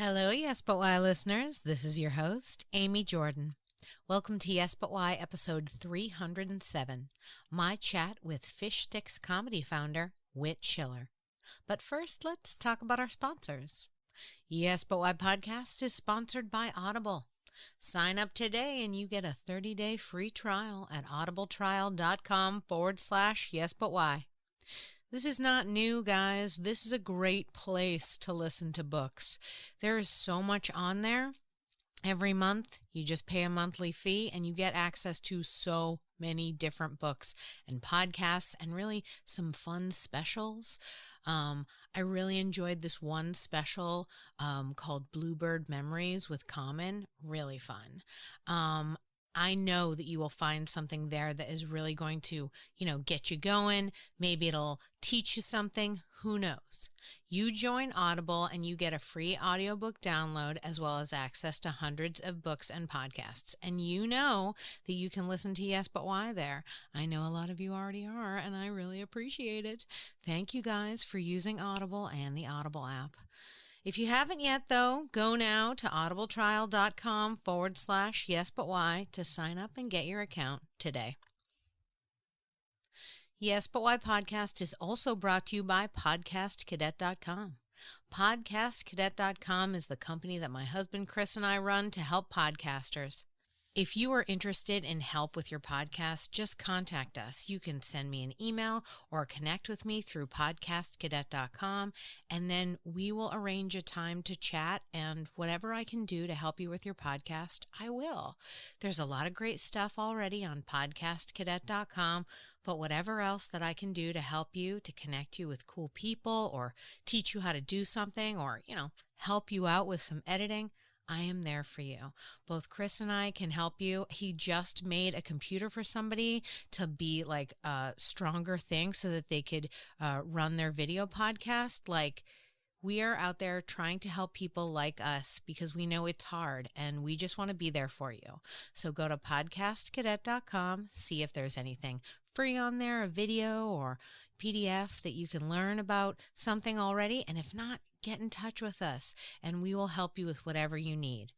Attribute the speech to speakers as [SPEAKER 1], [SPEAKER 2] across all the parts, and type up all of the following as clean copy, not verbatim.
[SPEAKER 1] Hello, Yes But Why listeners. This is your host, Amy Jordan. Welcome to Yes But Why episode 307, my chat with Fish Sticks comedy founder, Whit Shiller. But first, let's talk about our sponsors. Yes But Why podcast is sponsored by Audible. Sign up today and you get a 30-day free trial at audibletrial.com/yesbutwhy. This is not new, guys. This is a great place to listen to books. There is so much on there. Every month, you just pay a monthly fee and you get access to so many different books and podcasts and really some fun specials. I really enjoyed this one special called Bluebird Memories with Common. Really fun. I know that you will find something there that is really going to, get you going. Maybe it'll teach you something. Who knows? You join Audible and you get a free audiobook download as well as access to hundreds of books and podcasts. And you know that you can listen to Yes But Why there. I know a lot of you already are, and I really appreciate it. Thank you guys for using Audible and the Audible app. If you haven't yet, though, go now to audibletrial.com/yesbutwhy to sign up and get your account today. Yes But Why podcast is also brought to you by podcastcadet.com. Podcastcadet.com is the company that my husband Chris and I run to help podcasters. If you are interested in help with your podcast, just contact us. You can send me an email or connect with me through podcastcadet.com, and then we will arrange a time to chat, and whatever I can do to help you with your podcast, I will. There's a lot of great stuff already on podcastcadet.com, but whatever else that I can do to help you, to connect you with cool people or teach you how to do something or, help you out with some editing, I am there for you. Both Chris and I can help you. He just made a computer for somebody to be like a stronger thing so that they could run their video podcast. Like, we are out there trying to help people like us because we know it's hard and we just want to be there for you. So go to podcastcadet.com, see if there's anything free on there, a video or PDF that you can learn about something already. And if not, get in touch with us and we will help you with whatever you need.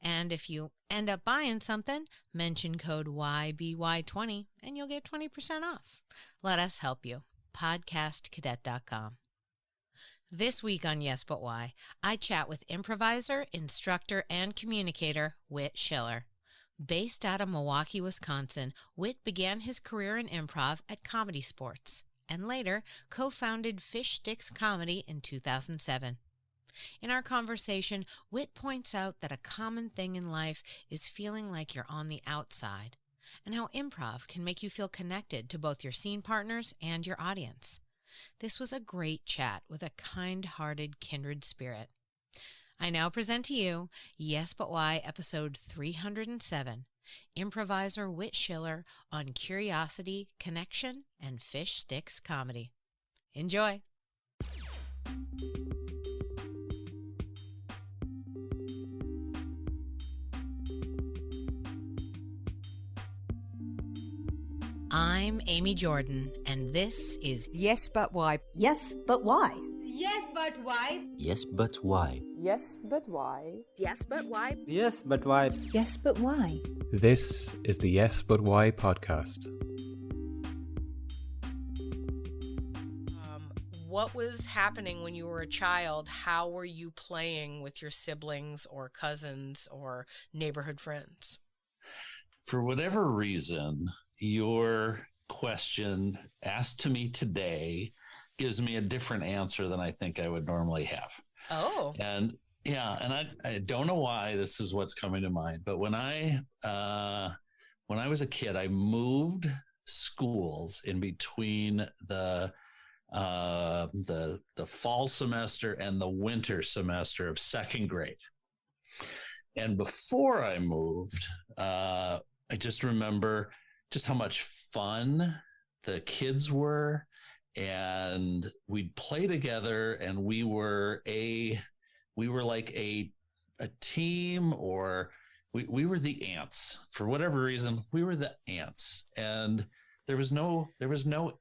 [SPEAKER 1] And if you end up buying something, mention code YBY20 and you'll get 20% off. Let us help you. Podcastcadet.com. This week on Yes But Why, I chat with improviser, instructor, and communicator Whit Shiller. Based out of Milwaukee, Wisconsin, Whit began his career in improv at ComedySportz and later co-founded Fish Sticks Comedy in 2007. In our conversation, Whit points out that a common thing in life is feeling like you're on the outside, and how improv can make you feel connected to both your scene partners and your audience. This was a great chat with a kind-hearted kindred spirit. I now present to you Yes But Why episode 307, Improviser Whit Shiller on curiosity, connection, and Fish Sticks comedy. Enjoy! I'm Amy Jordan, and this is
[SPEAKER 2] Yes But Why.
[SPEAKER 3] Yes, but why?
[SPEAKER 4] Yes, but why?
[SPEAKER 5] Yes, but why?
[SPEAKER 6] Yes, but why?
[SPEAKER 2] Yes But Why.
[SPEAKER 7] Yes, but why?
[SPEAKER 3] Yes, but why?
[SPEAKER 8] This is the Yes But Why podcast.
[SPEAKER 1] What was happening when you were a child? How were you playing with your siblings or cousins or neighborhood friends?
[SPEAKER 5] For whatever reason, your question asked to me today gives me a different answer than I think I would normally have.
[SPEAKER 1] Oh.
[SPEAKER 5] And I don't know why this is what's coming to mind, but when I was a kid, I moved schools in between the fall semester and the winter semester of second grade. And before I moved, I just remember just how much fun the kids were, and we'd play together, and we were like a team, or we were the ants. For whatever reason, we were the ants, and there was no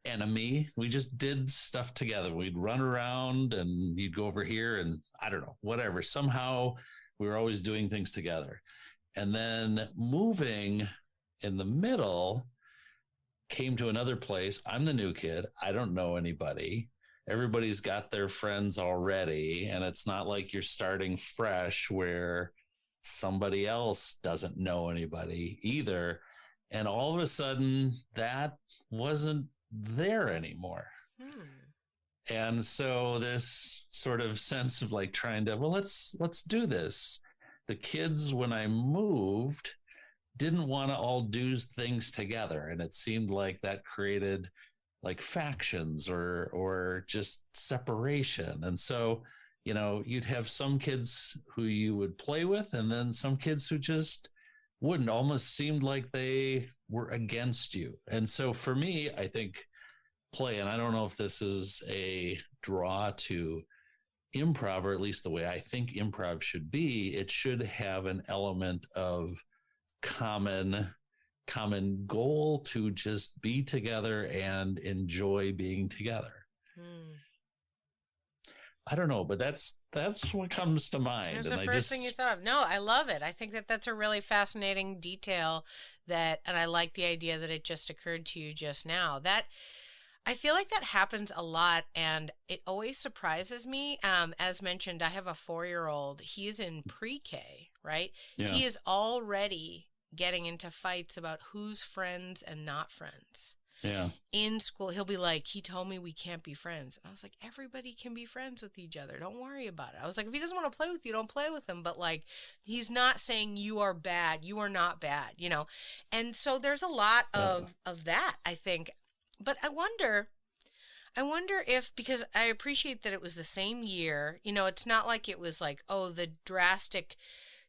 [SPEAKER 5] enemy. We just did stuff together. We'd run around and you'd go over here and I don't know, whatever. Somehow we were always doing things together. And then moving in the middle, came to another place. I'm the new kid. I don't know anybody. Everybody's got their friends already. And it's not like you're starting fresh where somebody else doesn't know anybody either. And all of a sudden that wasn't there anymore. And so this sort of sense of like trying to, well, let's do this. The kids, when I moved, didn't want to all do things together. And it seemed like that created like factions or just separation. And so, you know, you'd have some kids who you would play with and then some kids who just wouldn't, almost seemed like they were against you. And so for me, I think play, and I don't know if this is a draw to improv, or at least the way I think improv should be, it should have an element of common goal to just be together and enjoy being together. I don't know, but that's what comes to mind.
[SPEAKER 1] There's the first thing you thought of. No, I love it. I think that that's a really fascinating detail and I like the idea that it just occurred to you just now. That I feel like that happens a lot, and it always surprises me. As mentioned, I have a 4-year-old. He is in pre-K, right? Yeah. He is already getting into fights about who's friends and not friends.
[SPEAKER 5] Yeah.
[SPEAKER 1] In school, he'll be like, he told me we can't be friends. And I was like, everybody can be friends with each other. Don't worry about it. I was like, if he doesn't want to play with you, don't play with him. But like, he's not saying you are bad. You are not bad, you know? And so there's a lot of that, I think. But I wonder if, because I appreciate that it was the same year, you know, it's not like it was like, oh, the drastic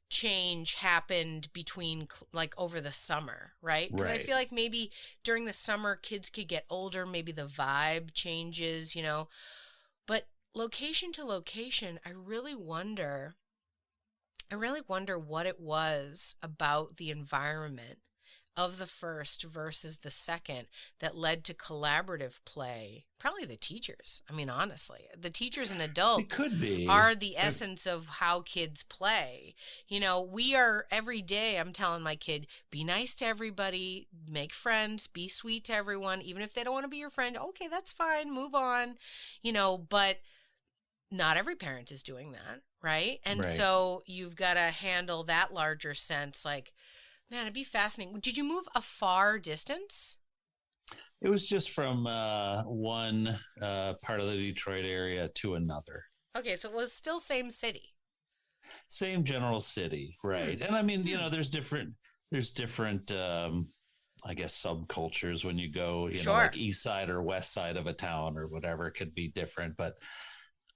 [SPEAKER 1] change happened between like over the summer, right? Because I feel like maybe during the summer kids could get older, maybe the vibe changes, you know. But location to location, I really wonder what it was about the environment of the first versus the second that led to collaborative play. Probably the teachers. I mean, honestly, the teachers and adults are the essence of how kids play. You know, we are every day, I'm telling my kid, be nice to everybody, make friends, be sweet to everyone. Even if they don't want to be your friend, okay, that's fine, move on, you know, but not every parent is doing that, right? And so you've got to handle that larger sense, like, man, it'd be fascinating. Did you move a far distance?
[SPEAKER 5] It was just from one part of the Detroit area to another.
[SPEAKER 1] Okay, so it was still same city.
[SPEAKER 5] Same general city, right. And I mean, you know, there's different, I guess, subcultures when you go, you know, like east side or west side of a town or whatever. It could be different, but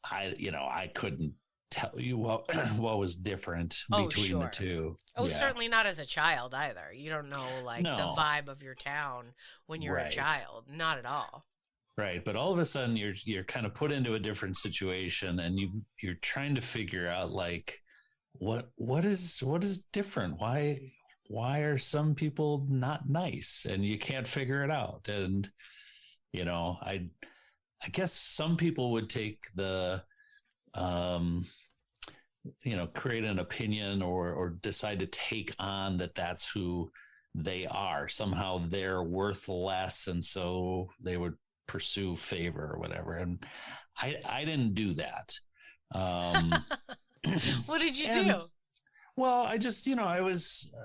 [SPEAKER 5] I couldn't tell you what was different between the two.
[SPEAKER 1] Certainly not as a child either. You don't know the vibe of your town when you're a child. Not at all.
[SPEAKER 5] Right. But all of a sudden you're kind of put into a different situation and you're trying to figure out like what is different? Why are some people not nice? And you can't figure it out. And you know, I guess some people would take the create an opinion or decide to take on that's who they are. Somehow they're worth less. And so they would pursue favor or whatever. And I didn't do that.
[SPEAKER 1] What did you do?
[SPEAKER 5] Well, I just,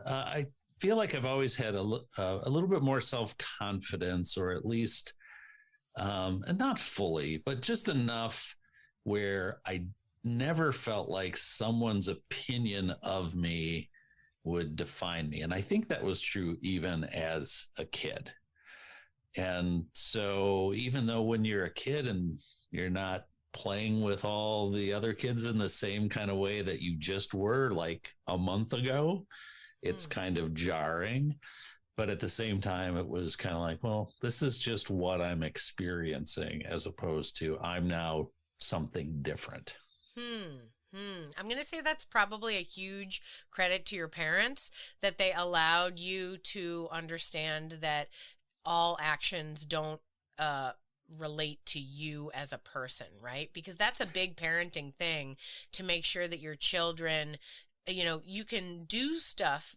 [SPEAKER 5] I feel like I've always had a little bit more self-confidence, or at least, and not fully, but just enough where I never felt like someone's opinion of me would define me. And I think that was true even as a kid. And so even though when you're a kid and you're not playing with all the other kids in the same kind of way that you just were like a month ago, it's kind of jarring. But at the same time, it was kind of like, well, this is just what I'm experiencing, as opposed to I'm now something different.
[SPEAKER 1] I'm going to say that's probably a huge credit to your parents, that they allowed you to understand that all actions don't relate to you as a person, right? Because that's a big parenting thing, to make sure that your children, you can do stuff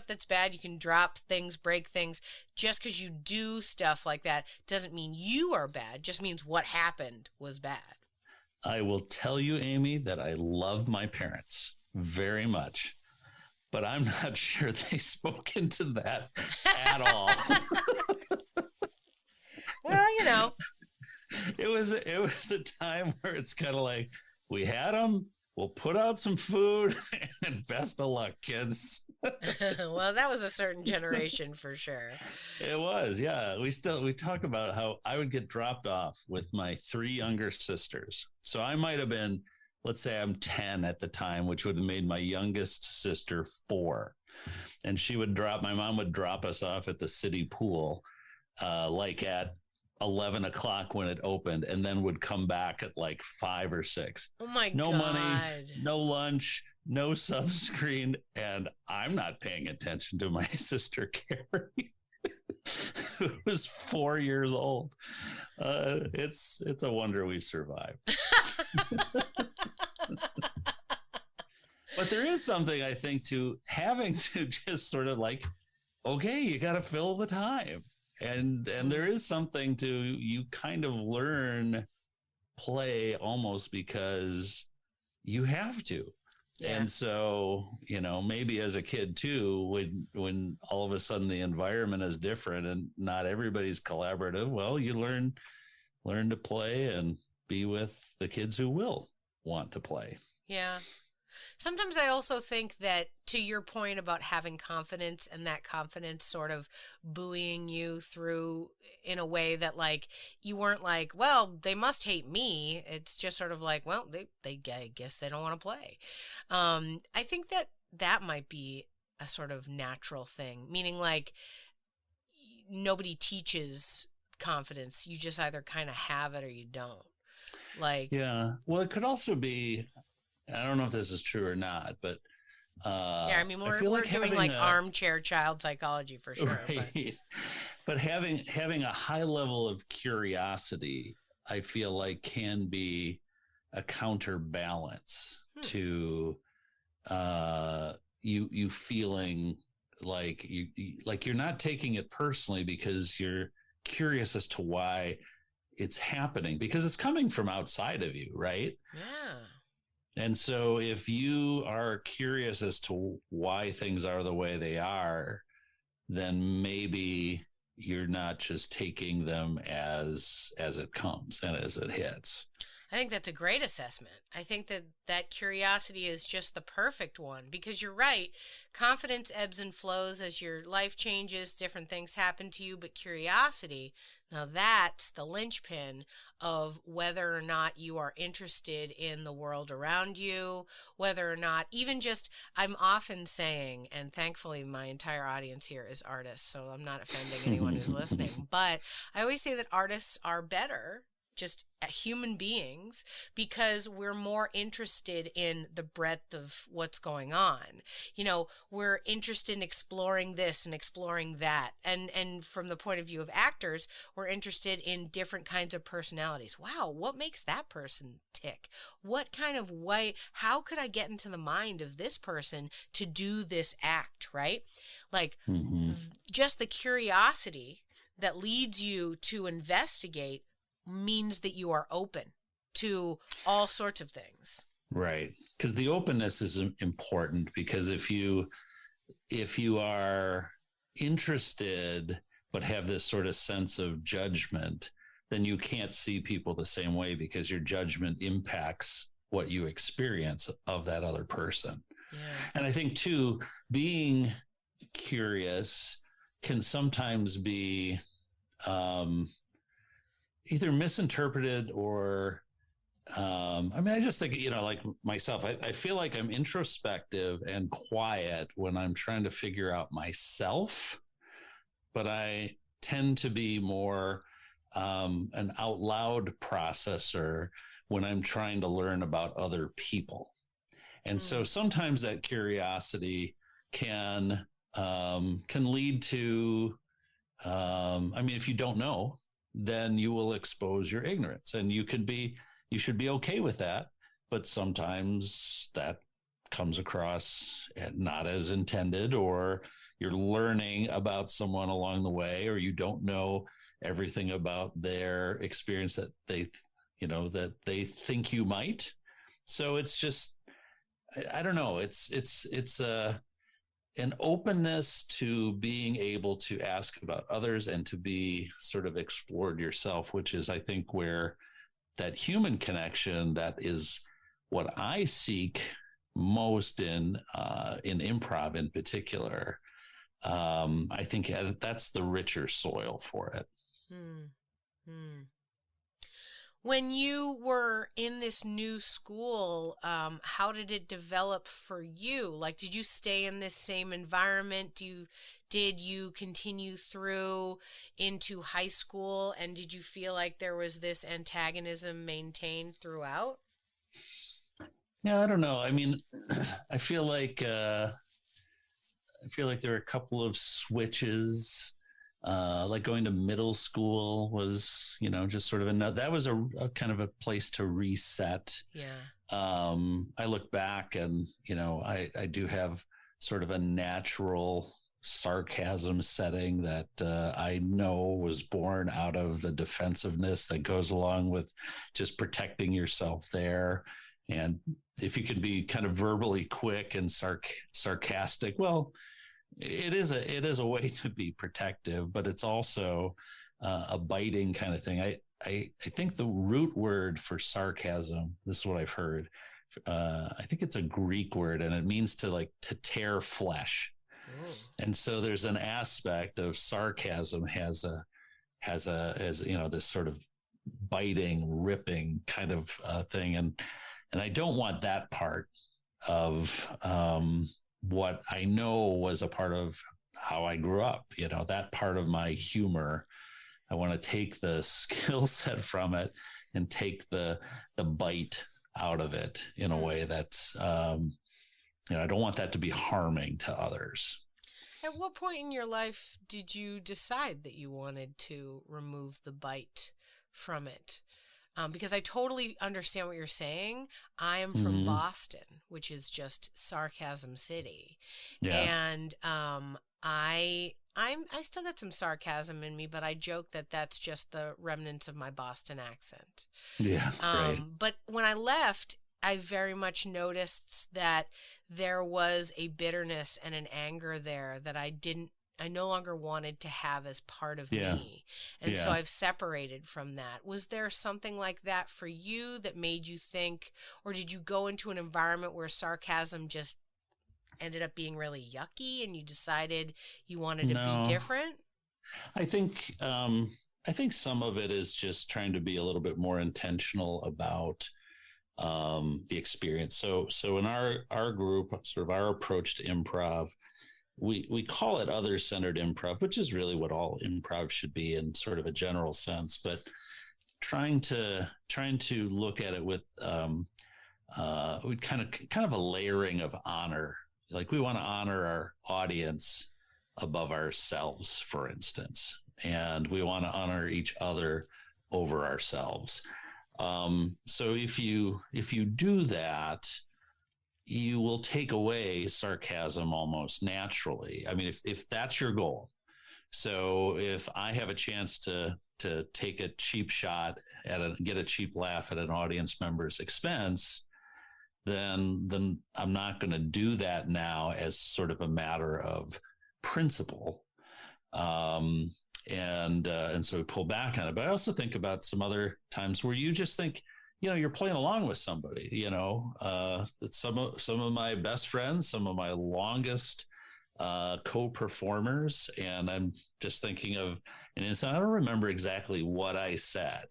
[SPEAKER 1] that's bad, you can drop things, break things. Just because you do stuff like that doesn't mean you are bad, just means what happened was bad.
[SPEAKER 5] I will tell you, Amy, that I love my parents very much, but I'm not sure they spoke into that at all.
[SPEAKER 1] Well,
[SPEAKER 5] it was a time where it's kind of like, we had them, we'll put out some food, and best of luck, kids.
[SPEAKER 1] Well, that was a certain generation for sure.
[SPEAKER 5] It was, yeah. We talk about how I would get dropped off with my 3 younger sisters. So I might have been, let's say I'm 10 at the time, which would have made my youngest sister 4. And my mom would drop us off at the city pool, like at 11 o'clock when it opened, and then would come back at like 5 or 6.
[SPEAKER 1] Oh my God.
[SPEAKER 5] No money, no lunch, no sunscreen, and I'm not paying attention to my sister Carrie, who was 4 years old. It's a wonder we survived. But there is something, I think, to having to just sort of like, okay, you got to fill the time. And there is something to, you kind of learn play almost because you have to. Yeah. And so, maybe as a kid too, when all of a sudden the environment is different and not everybody's collaborative, well, you learn to play and be with the kids who will want to play.
[SPEAKER 1] Yeah. Sometimes I also think that, to your point about having confidence, and that confidence sort of buoying you through in a way that, like, you weren't like, well, they must hate me. It's just sort of like, well, I guess they don't want to play. I think that might be a sort of natural thing, meaning like nobody teaches confidence. You just either kind of have it or you don't. Like,
[SPEAKER 5] yeah. Well, it could also be, I don't know if this is true or not, but
[SPEAKER 1] I mean, we're doing like armchair child psychology for sure.
[SPEAKER 5] Right. But having a high level of curiosity, I feel like can be a counterbalance to you feeling like you're not taking it personally because you're curious as to why it's happening, because it's coming from outside of you, right?
[SPEAKER 1] Yeah.
[SPEAKER 5] And so if you are curious as to why things are the way they are, then maybe you're not just taking them as it comes and as it hits.
[SPEAKER 1] I think that's a great assessment. I think that curiosity is just the perfect one, because you're right. Confidence ebbs and flows as your life changes, different things happen to you, but curiosity, now that's the linchpin of whether or not you are interested in the world around you, whether or not even just, I'm often saying, and thankfully my entire audience here is artists, so I'm not offending anyone who's listening, but I always say that artists are better just human beings because we're more interested in the breadth of what's going on. We're interested in exploring this and exploring that. And from the point of view of actors, we're interested in different kinds of personalities. Wow, what makes that person tick? What kind of way, how could I get into the mind of this person to do this act, right? Like just the curiosity that leads you to investigate means that you are open to all sorts of things.
[SPEAKER 5] Right. Because the openness is important, because if you are interested but have this sort of sense of judgment, then you can't see people the same way because your judgment impacts what you experience of that other person. Yeah. And I think too, being curious can sometimes be either misinterpreted or, I just think, like myself, I feel like I'm introspective and quiet when I'm trying to figure out myself, but I tend to be more an out loud processor when I'm trying to learn about other people. And so sometimes that curiosity can lead to I mean, if you don't know, then you will expose your ignorance, and you should be okay with that. But sometimes that comes across not as intended, or you're learning about someone along the way, or you don't know everything about their experience that that they think you might. So it's just, I don't know. It's an openness to being able to ask about others and to be sort of explored yourself, which is, I think, where that human connection, that is what I seek most in improv in particular. I think that's the richer soil for it.
[SPEAKER 1] When you were in this new school, how did it develop for you? Like, did you stay in this same environment? Did you continue through into high school? And did you feel like there was this antagonism maintained throughout?
[SPEAKER 5] Yeah, I don't know. I mean, I feel like there are a couple of switches. Like going to middle school was, just sort of that was a kind of a place to reset.
[SPEAKER 1] Yeah.
[SPEAKER 5] I look back and, I do have sort of a natural sarcasm setting that I know was born out of the defensiveness that goes along with just protecting yourself there. And if you could be kind of verbally quick and sarcastic, well, it is a way to be protective, but it's also a biting kind of thing. I think the root word for sarcasm, this is what I've heard. I think it's a Greek word, and it means to tear flesh. Ooh. And so there's an aspect of sarcasm has this sort of biting, ripping kind of thing. And I don't want that part of what I know was a part of how I grew up, that part of my humor. I want to take the skill set from it and take the bite out of it in a way that's, I don't want that to be harming to others.
[SPEAKER 1] At what point in your life did you decide that you wanted to remove the bite from it? Because I totally understand what you're saying. I am from Boston, which is just sarcasm city. Yeah. And I still got some sarcasm in me, but I joke that that's just the remnants of my Boston accent.
[SPEAKER 5] Yeah. Right.
[SPEAKER 1] But when I left, I very much noticed that there was a bitterness and an anger there that I no longer wanted to have as part of me. And so I've separated from that. Was there something like that for you that made you think, or did you go into an environment where sarcasm just ended up being really yucky and you decided you wanted to be different?
[SPEAKER 5] I think some of it is just trying to be a little bit more intentional about the experience. So in our group, sort of our approach to improv, we call it other-centered improv, which is really what all improv should be in sort of a general sense, but trying to look at it with we kind of a layering of honor. Like, we want to honor our audience above ourselves, for instance, and we want to honor each other over ourselves. So if you do that, you will take away sarcasm almost naturally. I mean, if that's your goal. So if I have a chance to take a cheap shot get a cheap laugh at an audience member's expense, then I'm not going to do that now as sort of a matter of principle. And so we pull back on it. But I also think about some other times where you just think, you're playing along with somebody, some of my best friends, some of my longest co-performers. And I'm just thinking of an instance. I don't remember exactly what I said,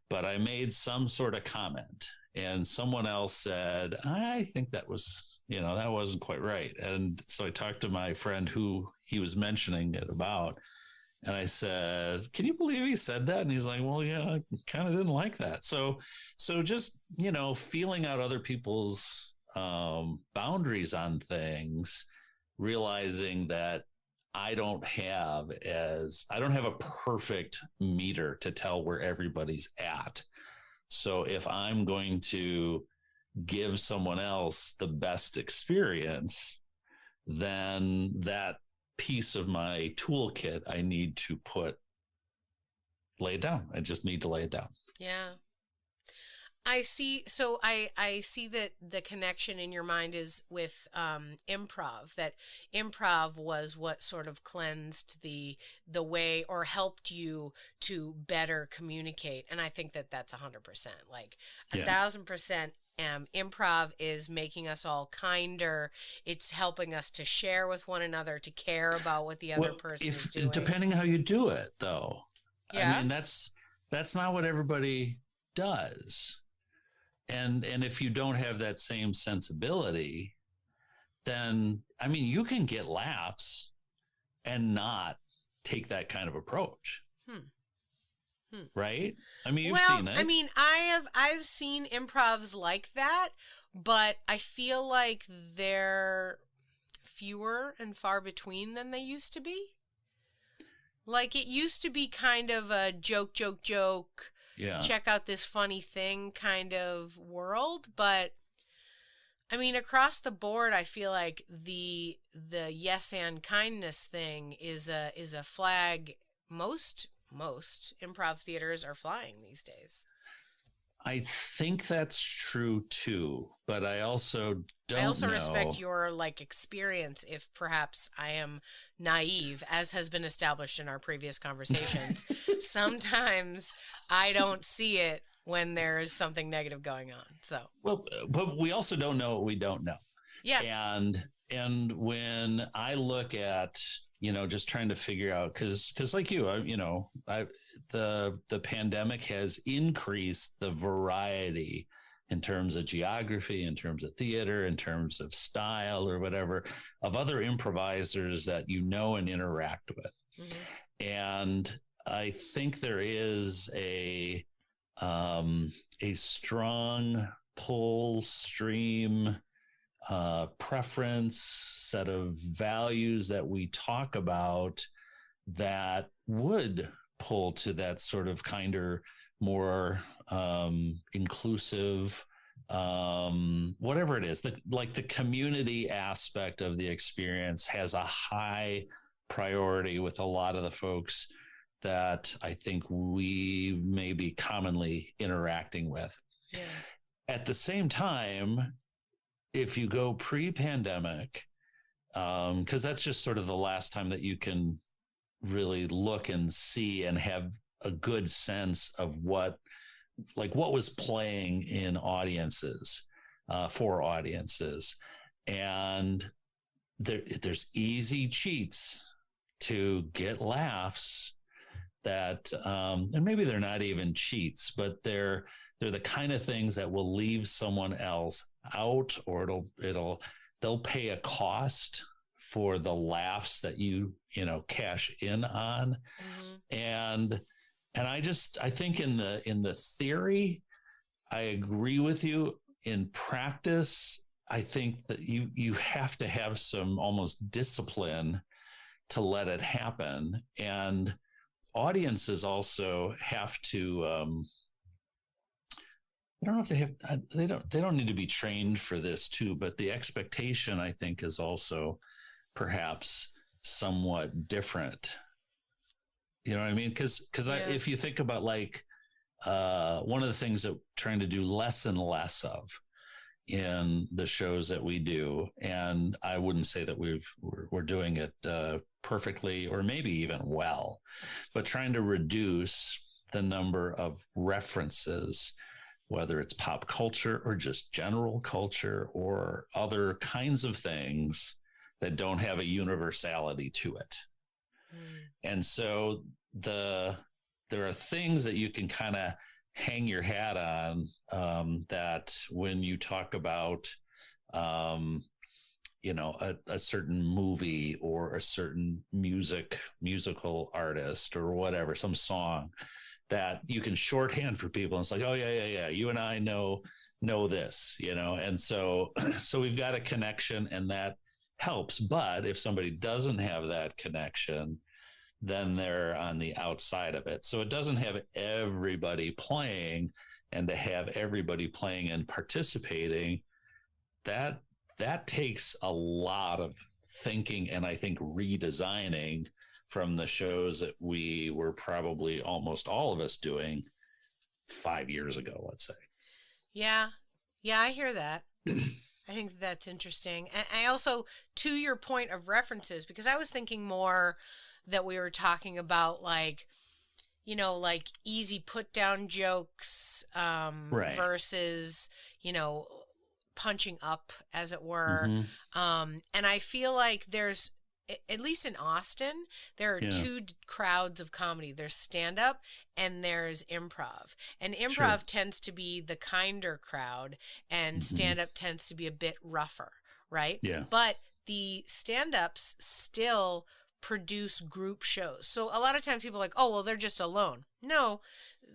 [SPEAKER 5] but I made some sort of comment and someone else said, I think that was, that wasn't quite right. And so I talked to my friend who he was mentioning it about. And I said, can you believe he said that? And he's like, well, yeah, I kind of didn't like that. So just, feeling out other people's boundaries on things, realizing that I don't have a perfect meter to tell where everybody's at. So if I'm going to give someone else the best experience, then that piece of my toolkit I need to lay it down. I just need to lay it down.
[SPEAKER 6] Yeah. I see. So I see that the connection in your mind is with improv, that improv was what sort of cleansed the way or helped you to better communicate. And I think that that's 100%, like 1,000%. Improv is making us all kinder. It's helping us to share with one another, to care about what the other person is doing.
[SPEAKER 5] Depending how you do it, though.
[SPEAKER 6] Yeah.
[SPEAKER 5] I mean, that's not what everybody does. And if you don't have that same sensibility, then, I mean, you can get laughs and not take that kind of approach. Right? I mean, you've seen it.
[SPEAKER 6] I mean, I've seen improvs like that, but I feel like they're fewer and far between than they used to be. Like, it used to be kind of a joke, check out this funny thing kind of world. But I mean, across the board, I feel like the yes and kindness thing is a flag most improv theaters are flying these days.
[SPEAKER 5] I think that's true too, but I also know.
[SPEAKER 6] Respect your experience if perhaps I am naive, as has been established in our previous conversations. Sometimes I don't see it when there's something negative going on. So,
[SPEAKER 5] well, but we also don't know what we don't know.
[SPEAKER 6] Yeah.
[SPEAKER 5] And when I look at, just trying to figure out, because like you, the pandemic has increased the variety in terms of geography, in terms of theater, in terms of style or whatever, of other improvisers that and interact with. Mm-hmm. And I think there is a strong pull stream preference, set of values that we talk about that would pull to that sort of kinder, more inclusive, whatever it is. The community aspect of the experience has a high priority with a lot of the folks that I think we may be commonly interacting with. Yeah. At the same time, if you go pre-pandemic, because that's just sort of the last time that you can really look and see and have a good sense of what was playing in audiences, for audiences. And there's easy cheats to get laughs that, and maybe they're not even cheats, but they're the kind of things that will leave someone else out, or they'll pay a cost for the laughs that you cash in on. Mm-hmm. And I think in the theory, I agree with you. In practice, I think that you have to have some almost discipline to let it happen. And audiences also have to, I don't know if they don't need to be trained for this too, but the expectation, I think, is also perhaps somewhat different. You know what I mean? Because if you think about one of the things that we're trying to do less and less of in the shows that we do, and I wouldn't say that we're doing it perfectly or maybe even well, but trying to reduce the number of references, whether it's pop culture or just general culture or other kinds of things that don't have a universality to it. And so there are things that you can kind of hang your hat on, that when you talk about, a certain movie or a certain musical artist or whatever, some song that you can shorthand for people. And it's like, oh yeah. You and I know this, and so we've got a connection, and that helps. But if somebody doesn't have that connection, then they're on the outside of it. So it doesn't have everybody playing, and to have everybody playing and participating, that takes a lot of thinking and I think redesigning from the shows that we were probably almost all of us doing 5 years ago, let's say.
[SPEAKER 6] Yeah, I hear that. I think that's interesting. And I also, to your point of references, because I was thinking more that we were talking about like, you know, like easy put down jokes
[SPEAKER 5] Right.
[SPEAKER 6] versus, you know, punching up, as it were.
[SPEAKER 5] Mm-hmm.
[SPEAKER 6] And I feel like there's, at least in Austin, there are two crowds of comedy. There's stand-up and there's improv. And improv tends to be the kinder crowd, and stand-up tends to be a bit rougher, right?
[SPEAKER 5] Yeah.
[SPEAKER 6] But the stand-ups still produce group shows. So a lot of times people are like, oh, well, they're just alone. No,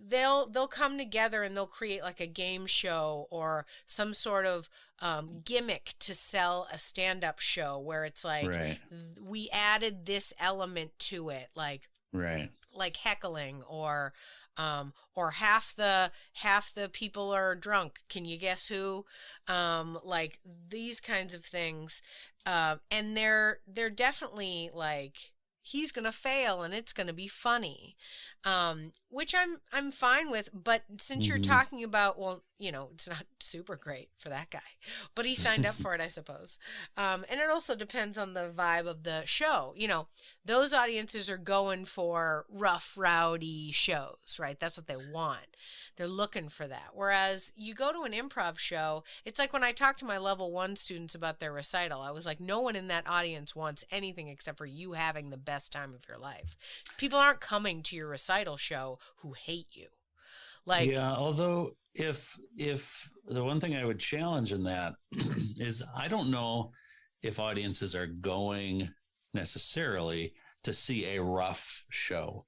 [SPEAKER 6] they'll come together and they'll create like a game show or some sort of gimmick to sell a stand-up show where it's like, we added this element to it, like heckling or half the people are drunk. Can you guess who? Like these kinds of things. And they're definitely like, he's going to fail and it's going to be funny. Which I'm fine with, but since you're talking about, well, you know, it's not super great for that guy, but he signed up for it, I suppose. And it also depends on the vibe of the show. You know, those audiences are going for rough, rowdy shows, right? That's what they want. They're looking for that. Whereas you go to an improv show, it's like when I talked to my level 1 students about their recital, I was like, no one in that audience wants anything except for you having the best time of your life. People aren't coming to your recital show who hate you. Like,
[SPEAKER 5] yeah, although if the one thing I would challenge in that is I don't know if audiences are going necessarily to see a rough show.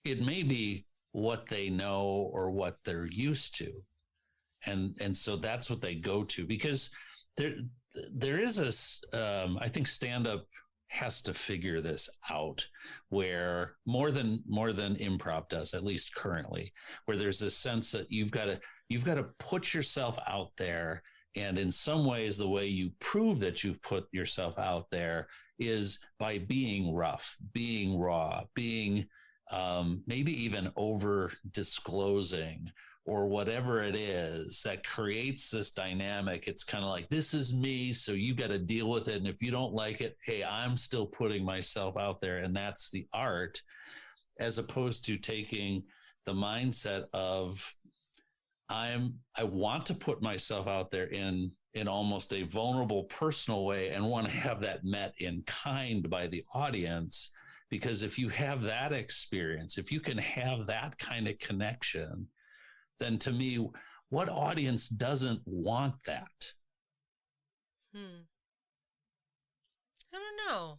[SPEAKER 5] It may be what they know or what they're used to. And so that's what they go to, because there is I think stand-up has to figure this out, where more than improv does, at least currently, where there's this sense that you've got to put yourself out there. And in some ways, the way you prove that you've put yourself out there is by being rough, being raw, being maybe even over disclosing, or whatever it is that creates this dynamic. It's kind of like, this is me, so you got to deal with it. And if you don't like it, hey, I'm still putting myself out there. And that's the art, as opposed to taking the mindset of, I want to put myself out there in almost a vulnerable, personal way, and want to have that met in kind by the audience. Because if you have that experience, if you can have that kind of connection, then to me, what audience doesn't want that?
[SPEAKER 6] I don't know.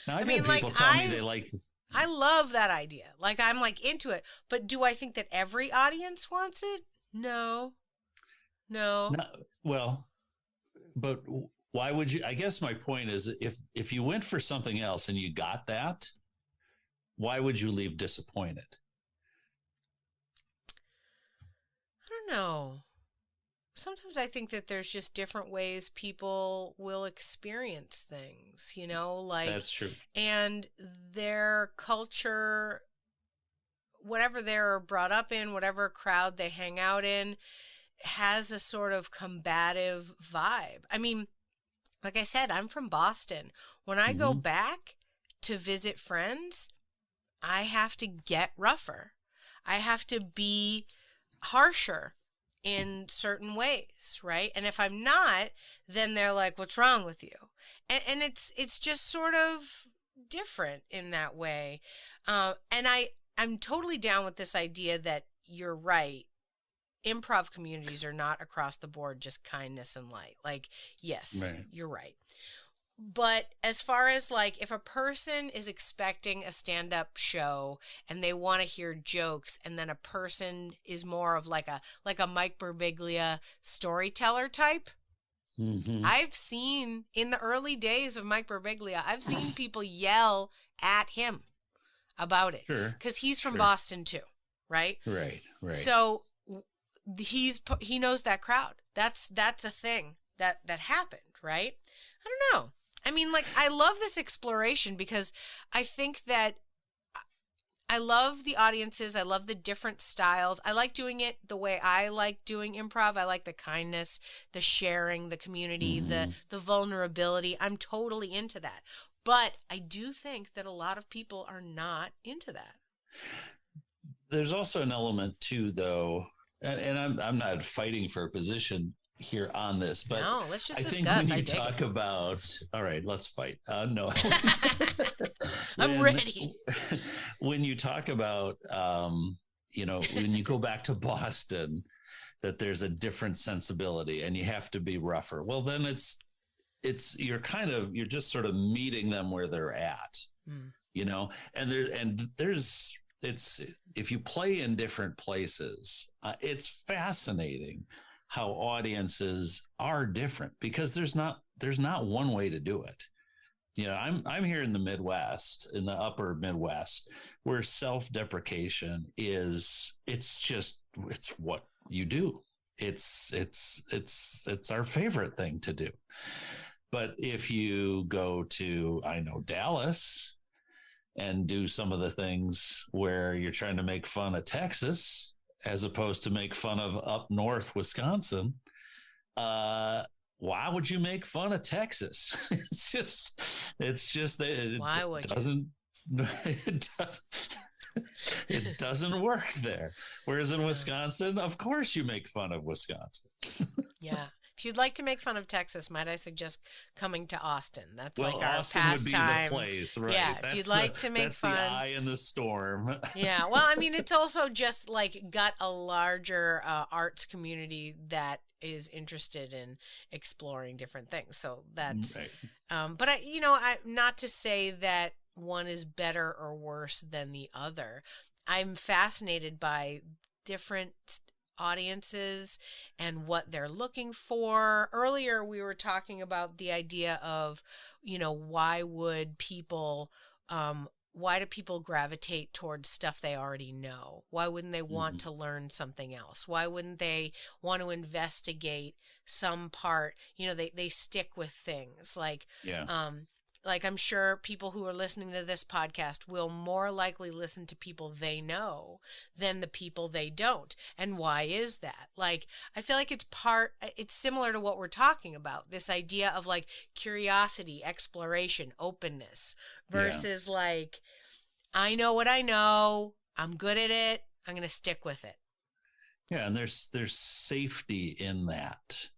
[SPEAKER 5] Now, I've had people tell me they like.
[SPEAKER 6] I love that idea. Like, I'm like into it. But do I think that every audience wants it? No. Well,
[SPEAKER 5] but why would you? I guess my point is, if you went for something else and you got that, why would you leave disappointed?
[SPEAKER 6] I don't know. Sometimes I think that there's just different ways people will experience things, you know, like,
[SPEAKER 5] that's true.
[SPEAKER 6] And their culture, whatever they're brought up in, whatever crowd they hang out in, has a sort of combative vibe. I mean, like I said, I'm from Boston. When I go back to visit friends, I have to get rougher. I have to be harsher in certain ways, right? And if I'm not, then they're like, what's wrong with you? And it's just sort of different in that way. And I'm totally down with this idea that you're right. Improv communities are not across the board just kindness and light. Like, yes, right. You're right. But as far as like, if a person is expecting a stand-up show and they want to hear jokes, and then a person is more of like a Mike Birbiglia storyteller type,
[SPEAKER 5] Mm-hmm.
[SPEAKER 6] I've seen in the early days of Mike Birbiglia, I've seen people yell at him about it.
[SPEAKER 5] Sure.
[SPEAKER 6] Because he's from
[SPEAKER 5] Sure.
[SPEAKER 6] Boston too, right?
[SPEAKER 5] Right.
[SPEAKER 6] So he knows that crowd. That's a thing that happened, right? I don't know. I mean, like, I love this exploration because I think that I love the audiences. I love the different styles. I like doing it the way I like doing improv. I like the kindness, the sharing, the community,
[SPEAKER 5] Mm-hmm.
[SPEAKER 6] the vulnerability. I'm totally into that. But I do think that a lot of people are not into that.
[SPEAKER 5] There's also an element too, though, and I'm not fighting for a position here on this, but
[SPEAKER 6] No, let's just
[SPEAKER 5] I think
[SPEAKER 6] discuss.
[SPEAKER 5] when
[SPEAKER 6] I
[SPEAKER 5] you
[SPEAKER 6] dig
[SPEAKER 5] talk
[SPEAKER 6] it.
[SPEAKER 5] about, all right, let's fight. No,
[SPEAKER 6] I'm ready.
[SPEAKER 5] When you talk about, when you go back to Boston, that there's a different sensibility and you have to be rougher. Well, then you're just sort of meeting them where they're at, and if you play in different places, it's fascinating how audiences are different because there's not one way to do it. I'm here in the Midwest, in the upper Midwest, where self-deprecation it's what you do. It's our favorite thing to do. But if you go to, Dallas and do some of the things where you're trying to make fun of Texas, as opposed to make fun of up north Wisconsin, why would you make fun of Texas? It's just that it
[SPEAKER 6] Why would
[SPEAKER 5] doesn't it doesn't work there. Whereas in Wisconsin, of course you make fun of Wisconsin.
[SPEAKER 6] Yeah. If you'd like to make fun of Texas, might I suggest coming to Austin? That's like our
[SPEAKER 5] Austin
[SPEAKER 6] pastime.
[SPEAKER 5] would be the place, right?
[SPEAKER 6] Yeah, if you'd like to make
[SPEAKER 5] that's
[SPEAKER 6] fun.
[SPEAKER 5] the eye in the storm.
[SPEAKER 6] Yeah, well, I mean, it's also just like got a larger arts community that is interested in exploring different things. So that's,
[SPEAKER 5] right.
[SPEAKER 6] But I not to say that one is better or worse than the other. I'm fascinated by different audiences and what they're looking for. Earlier, we were talking about the idea of, why do people gravitate towards stuff they already know? Why wouldn't they want to learn something else? Why wouldn't they want to investigate some part? They stick with things like, like I'm sure people who are listening to this podcast will more likely listen to people they know than the people they don't. And why is that? Like, I feel like it's similar to what we're talking about. This idea of like curiosity, exploration, openness versus like, I know what I know. I'm good at it. I'm going to stick with it.
[SPEAKER 5] Yeah. And there's safety in that.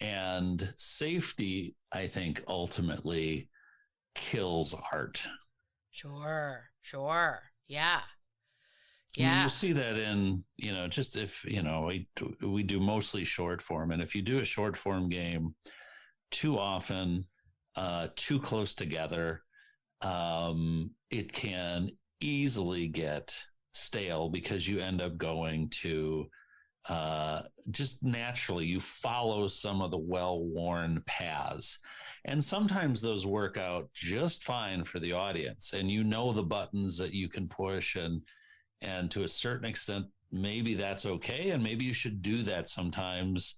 [SPEAKER 5] And safety, I think, ultimately kills art.
[SPEAKER 6] Sure. Yeah.
[SPEAKER 5] You see that in, just if, we do mostly short form. And if you do a short form game too often, too close together, it can easily get stale because you end up going to just naturally you follow some of the well-worn paths, and sometimes those work out just fine for the audience, and the buttons that you can push, and to a certain extent maybe that's okay, and maybe you should do that sometimes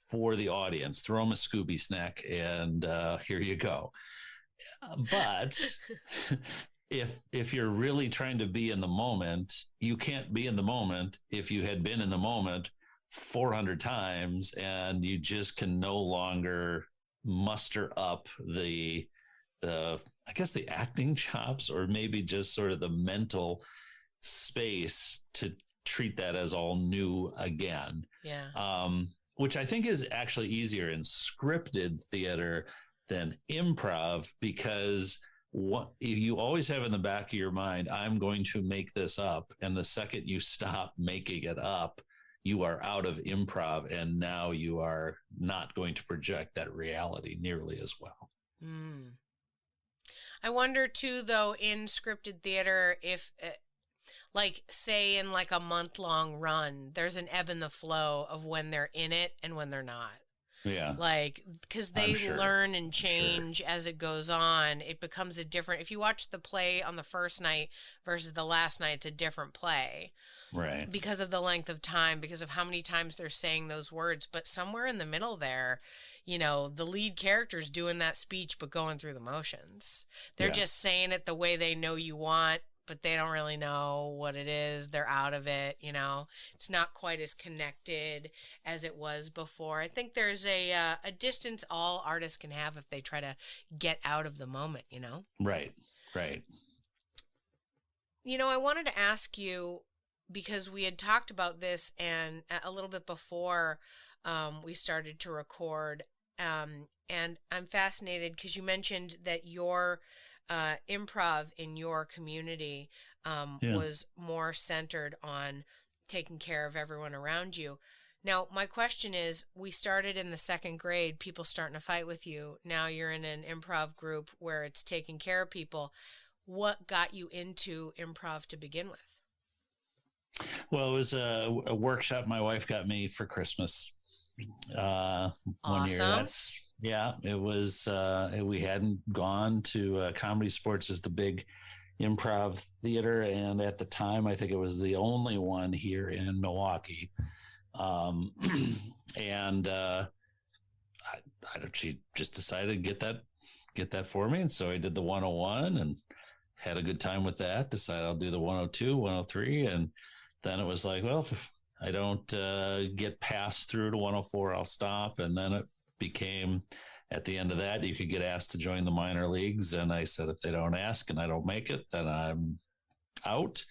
[SPEAKER 5] for the audience. Throw them a Scooby snack and here you go. But if you're really trying to be in the moment, you can't be in the moment if you had been in the moment 400 times and you just can no longer muster up the acting chops, or maybe just sort of the mental space to treat that as all new again.
[SPEAKER 6] Yeah.
[SPEAKER 5] Which I think is actually easier in scripted theater than improv, because what you always have in the back of your mind, I'm going to make this up. And the second you stop making it up, you are out of improv. And now you are not going to project that reality nearly as well.
[SPEAKER 6] I wonder too, though, in scripted theater, if like say in like a month-long run, there's an ebb and the flow of when they're in it and when they're not.
[SPEAKER 5] Yeah.
[SPEAKER 6] Like, because
[SPEAKER 5] I'm
[SPEAKER 6] they
[SPEAKER 5] sure.
[SPEAKER 6] learn and change as it goes on. It becomes a different, if you watch the play on the first night versus the last night, it's a different play
[SPEAKER 5] Right.
[SPEAKER 6] because of the length of time, because of how many times they're saying those words. But somewhere in the middle there, you know, the lead character's doing that speech but going through the motions. They're
[SPEAKER 5] Yeah.
[SPEAKER 6] just saying it the way they know you want, but they don't really know what it is. They're out of it, you know. It's not quite as connected as it was before. I think there's a distance all artists can have if they try to get out of the moment, you know.
[SPEAKER 5] Right. Right.
[SPEAKER 6] You know, I wanted to ask you, because we had talked about this and a little bit before we started to record, and I'm fascinated because you mentioned that your improv in your community
[SPEAKER 5] Yeah.
[SPEAKER 6] was more centered on taking care of everyone around you. Now, my question is, we started in the second grade, people starting to fight with you. Now you're in an improv group where it's taking care of people. What got you into improv to begin with?
[SPEAKER 5] Well, it was a workshop my wife got me for Christmas. One year.
[SPEAKER 6] Awesome.
[SPEAKER 5] It was, we hadn't gone to ComedySportz is the big improv theater. And at the time, I think it was the only one here in Milwaukee. And she just decided to get that for me. And so I did the 101 and had a good time with that. Decided I'll do the 102, 103. And then it was like, well, if I don't get passed through to 104, I'll stop. And then it became, at the end of that, you could get asked to join the minor leagues. And I said, if they don't ask and I don't make it, then I'm out.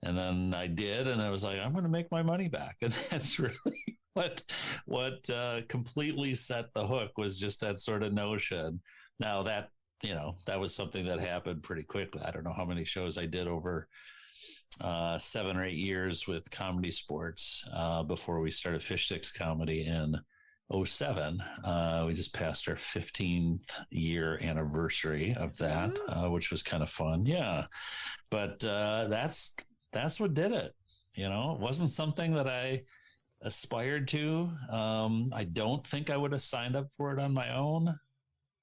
[SPEAKER 5] And then I did. And I was like, I'm going to make my money back. And that's really what completely set the hook, was just that sort of notion. Now that, you know, that was something that happened pretty quickly. I don't know how many shows I did over 7 or 8 years with ComedySportz before we started Fish Sticks Comedy in 2007. We just passed our 15th year anniversary of that, which was kind of fun. Yeah. But that's what did it. You know, it wasn't something that I aspired to. I don't think I would have signed up for it on my own.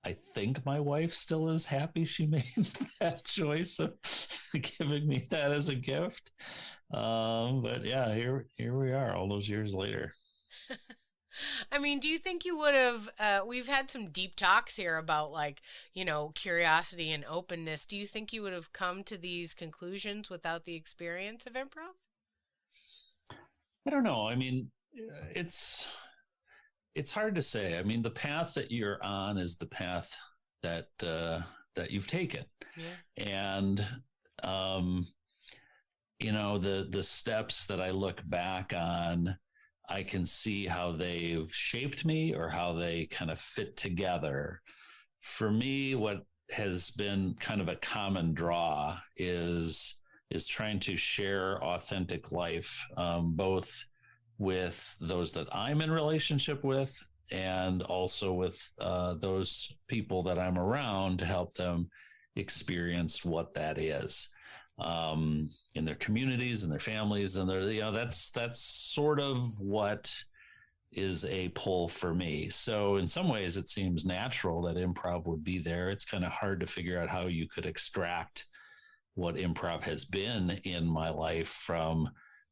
[SPEAKER 5] I think my wife still is happy she made that choice of giving me that as a gift. But yeah, here we are all those years later.
[SPEAKER 6] I mean, do you think you would have, we've had some deep talks here about, like, you know, curiosity and openness. Do you think you would have come to these conclusions without the experience of improv?
[SPEAKER 5] I don't know. I mean, it's hard to say. I mean, the path that you're on is the path that you've taken. Yeah. And, you know, the steps that I look back on, I can see how they've shaped me or how they kind of fit together. For me, what has been kind of a common draw is trying to share authentic life, both with those that I'm in relationship with and also with those people that I'm around, to help them experience what that is in their communities and their families. And you know, that's sort of what is a pull for me. So in some ways it seems natural that improv would be there. It's kind of hard to figure out how you could extract what improv has been in my life from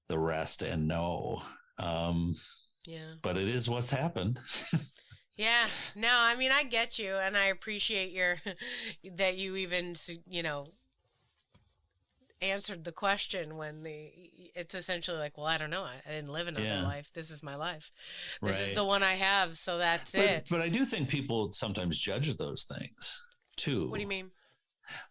[SPEAKER 5] the rest and know. But it is what's happened.
[SPEAKER 6] Yeah, no, I mean, I get you, and I appreciate that you even, you know, answered the question when it's essentially like, well, I don't know. I didn't live another life. This is my life. This is the one I have. So that's it.
[SPEAKER 5] But I do think people sometimes judge those things too.
[SPEAKER 6] What do you mean?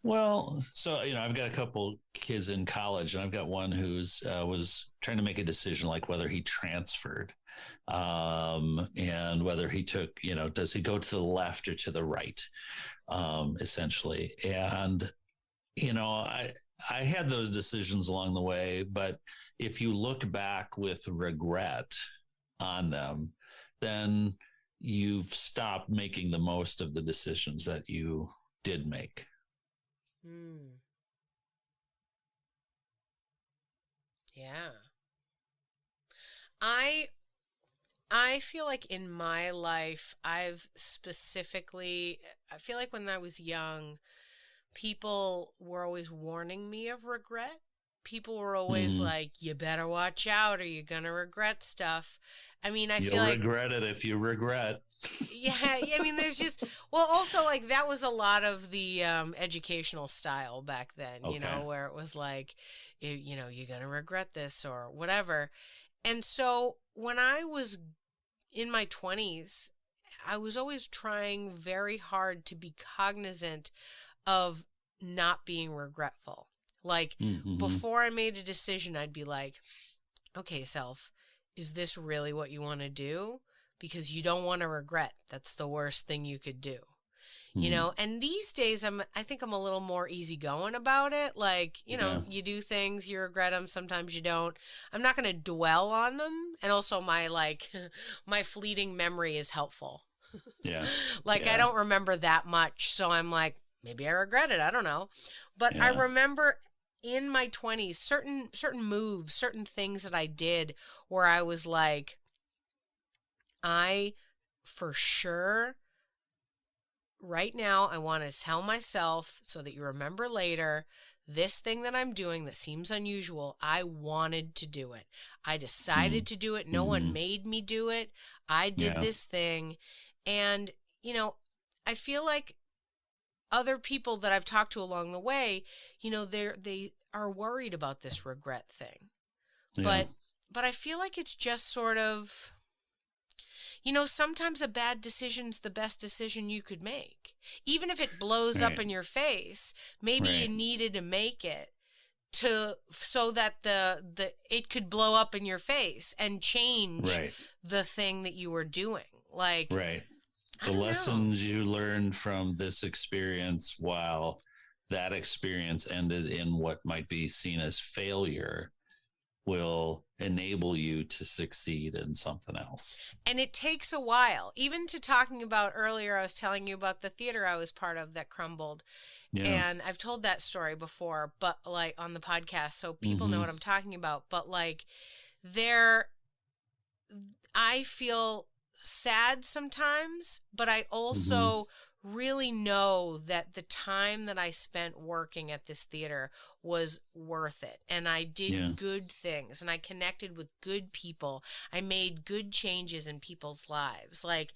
[SPEAKER 5] Well, so, you know, I've got a couple kids in college, and I've got one who's was trying to make a decision, like whether he transferred and whether he took, you know, does he go to the left or to the right, essentially. And, you know, I had those decisions along the way, but if you look back with regret on them, then you've stopped making the most of the decisions that you did make. Yeah.
[SPEAKER 6] I feel like in my life, I feel like when I was young, people were always warning me of regret. People were always like, you better watch out or you're going to regret stuff. I mean,
[SPEAKER 5] You'll regret it if you regret.
[SPEAKER 6] Yeah, I mean, there's just, well, also like that was a lot of the educational style back then, you know, where it was like, you know, you're going to regret this or whatever. And so when I was in my 20s, I was always trying very hard to be cognizant of not being regretful. Like before I made a decision, I'd be like, okay, self, is this really what you want to do? Because you don't want to regret. That's the worst thing you could do. You know, and these days I think I'm a little more easygoing about it. Like, you know, you do things, you regret them, sometimes you don't. I'm not going to dwell on them. And also my my fleeting memory is helpful.
[SPEAKER 5] Yeah.
[SPEAKER 6] I don't remember that much. So I'm like, maybe I regret it. I don't know. But I remember in my 20s, certain moves, certain things that I did where I was like, I for sure right now, I want to tell myself so that you remember later, this thing that I'm doing that seems unusual, I wanted to do it. I decided to do it. No one made me do it. I did this thing. And, you know, I feel like other people that I've talked to along the way, you know, they are worried about this regret thing. Yeah. But I feel like it's just sort of, you know, sometimes a bad decision's the best decision you could make. Even if it blows up in your face, maybe you needed to make it so that it could blow up in your face and change the thing that you were doing. Like
[SPEAKER 5] the lessons you learned from this experience, while that experience ended in what might be seen as failure, will enable you to succeed in something else.
[SPEAKER 6] And it takes a while. Even to talking about earlier, I was telling you about the theater I was part of that crumbled. Yeah. And I've told that story before, but like on the podcast, so people know what I'm talking about. But like I feel sad sometimes, but I also really know that the time that I spent working at this theater was worth it. And I did good things and I connected with good people. I made good changes in people's lives. Like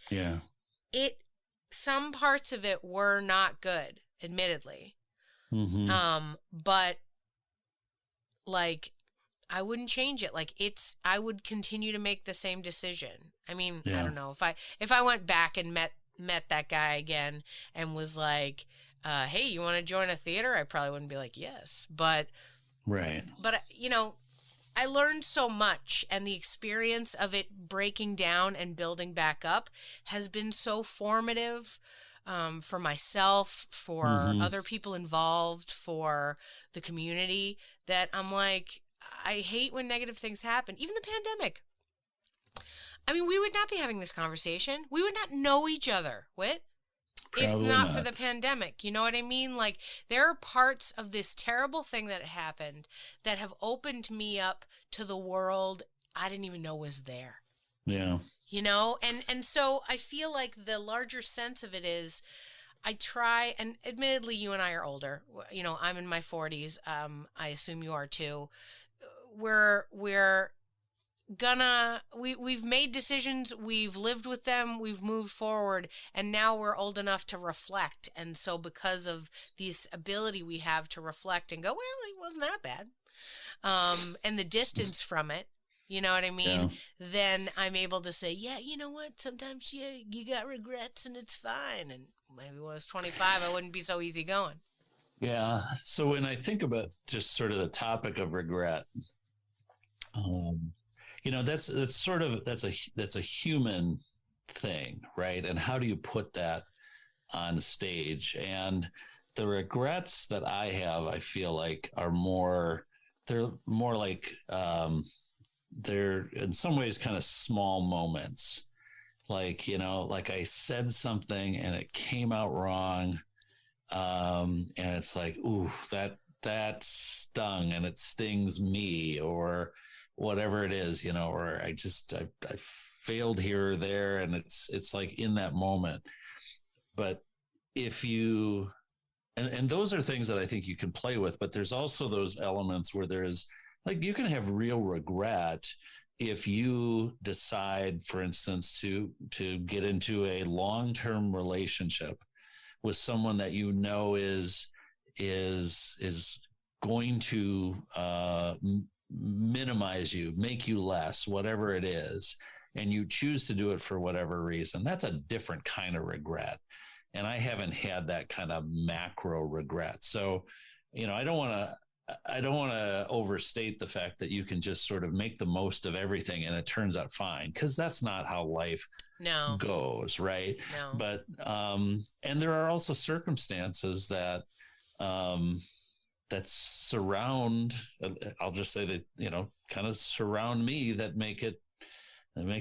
[SPEAKER 6] some parts of it were not good, admittedly. But like I wouldn't change it. Like I would continue to make the same decision. I mean, I don't know if I went back and met that guy again and was like, hey, you want to join a theater? I probably wouldn't be like, yes. But you know, I learned so much, and the experience of it breaking down and building back up has been so formative for myself, for other people involved, for the community, that I'm like, I hate when negative things happen. Even the pandemic. I mean, we would not be having this conversation. We would not know each other, Whit, if not for the pandemic. You know what I mean? Like, there are parts of this terrible thing that happened that have opened me up to the world I didn't even know was there.
[SPEAKER 5] Yeah.
[SPEAKER 6] You know? And so I feel like the larger sense of it is I try, and admittedly, you and I are older. You know, I'm in my 40s. I assume you are too. We've made decisions, we've lived with them, we've moved forward, and now we're old enough to reflect. And so because of this ability we have to reflect and go, well, it wasn't that bad, and the distance from it, you know what I mean? Yeah. Then I'm able to say, yeah, you know what? Sometimes you got regrets and it's fine. And maybe when I was 25, I wouldn't be so easygoing.
[SPEAKER 5] Yeah. So when I think about just sort of the topic of regret, you know, that's a human thing, right? And how do you put that on stage? And the regrets that I have, I feel like they're more like, they're in some ways kind of small moments. Like, you know, like I said something and it came out wrong. And it's like, ooh, that stung and it stings me, or whatever it is, you know, or I failed here or there, and it's like in that moment. But if you and those are things that I think you can play with, but there's also those elements where there's like, you can have real regret if you decide, for instance, to get into a long-term relationship with someone that you know is going to minimize you, make you less, whatever it is, and you choose to do it for whatever reason. That's a different kind of regret. And I haven't had that kind of macro regret. So, I don't want to overstate the fact that you can just sort of make the most of everything and it turns out fine, because that's not how life goes, right?
[SPEAKER 6] No.
[SPEAKER 5] But and there are also circumstances that surround, I'll just say that, kind of surround me that make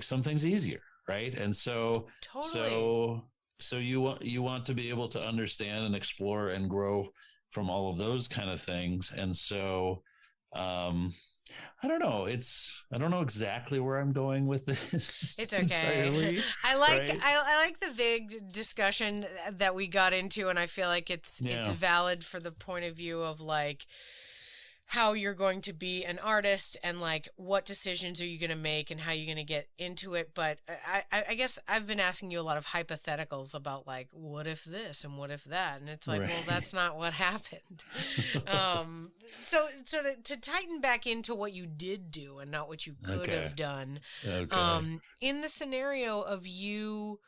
[SPEAKER 5] some things easier, right? And so
[SPEAKER 6] Totally.
[SPEAKER 5] so you want to be able to understand and explore and grow from all of those kind of things. And so I don't know. I don't know exactly where I'm going with this.
[SPEAKER 6] It's okay.
[SPEAKER 5] Entirely,
[SPEAKER 6] I like
[SPEAKER 5] right?
[SPEAKER 6] I like the vague discussion that we got into, and I feel like it's valid for the point of view of like how you're going to be an artist and like what decisions are you going to make and how you're going to get into it. But I guess I've been asking you a lot of hypotheticals about like, what if this and what if that? And it's like,
[SPEAKER 5] Right.
[SPEAKER 6] well, that's not what happened. So to tighten back into what you did do and not what you could have done.
[SPEAKER 5] Okay.
[SPEAKER 6] In the scenario of you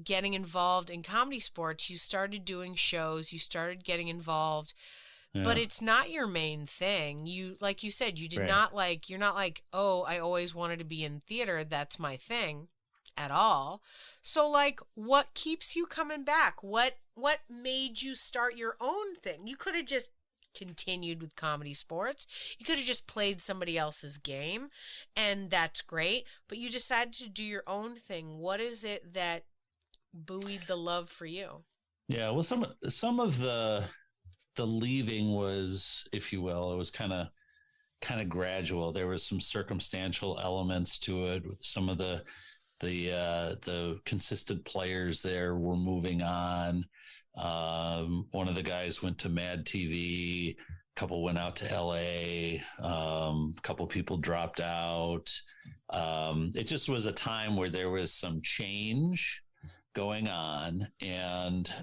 [SPEAKER 6] getting involved in ComedySportz, you started doing shows, you started getting involved. But it's not your main thing. You, like you said, you did
[SPEAKER 5] Right.
[SPEAKER 6] not like, you're not like, oh, I always wanted to be in theater. That's my thing at all. So like, what keeps you coming back? What made you start your own thing? You could have just continued with ComedySportz. You could have just played somebody else's game, and that's great. But you decided to do your own thing. What is it that buoyed the love for you?
[SPEAKER 5] Yeah. Well, some of the leaving was, if you will, it was kind of gradual. There was some circumstantial elements to it. With some of the consistent players there were moving on. One of the guys went to Mad TV. A couple went out to LA. A couple people dropped out. It just was a time where there was some change going on, and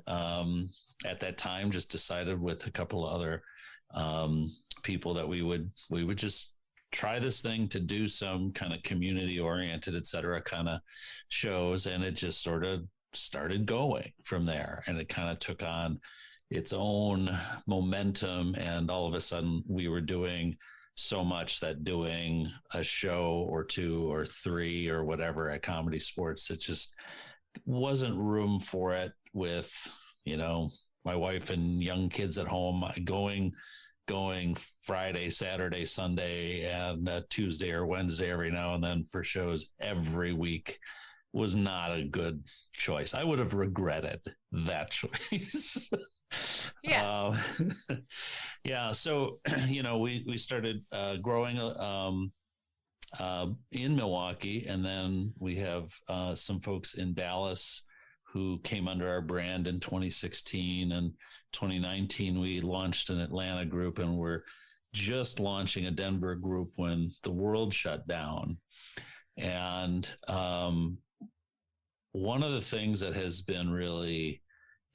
[SPEAKER 5] at that time just decided with a couple of other people that we would just try this thing to do some kind of community oriented, et cetera, kind of shows. And it just sort of started going from there, and it kind of took on its own momentum. And all of a sudden we were doing so much that doing a show or two or three or whatever at ComedySportz, it just wasn't room for it with, my wife and young kids at home. Going Friday, Saturday, Sunday, and Tuesday or Wednesday every now and then for shows every week was not a good choice. I would have regretted that choice.
[SPEAKER 6] Yeah.
[SPEAKER 5] Yeah. So, we started growing in Milwaukee, and then we have some folks in Dallas who came under our brand in 2016, and 2019 we launched an Atlanta group, and we're just launching a Denver group when the world shut down. And one of the things that has been really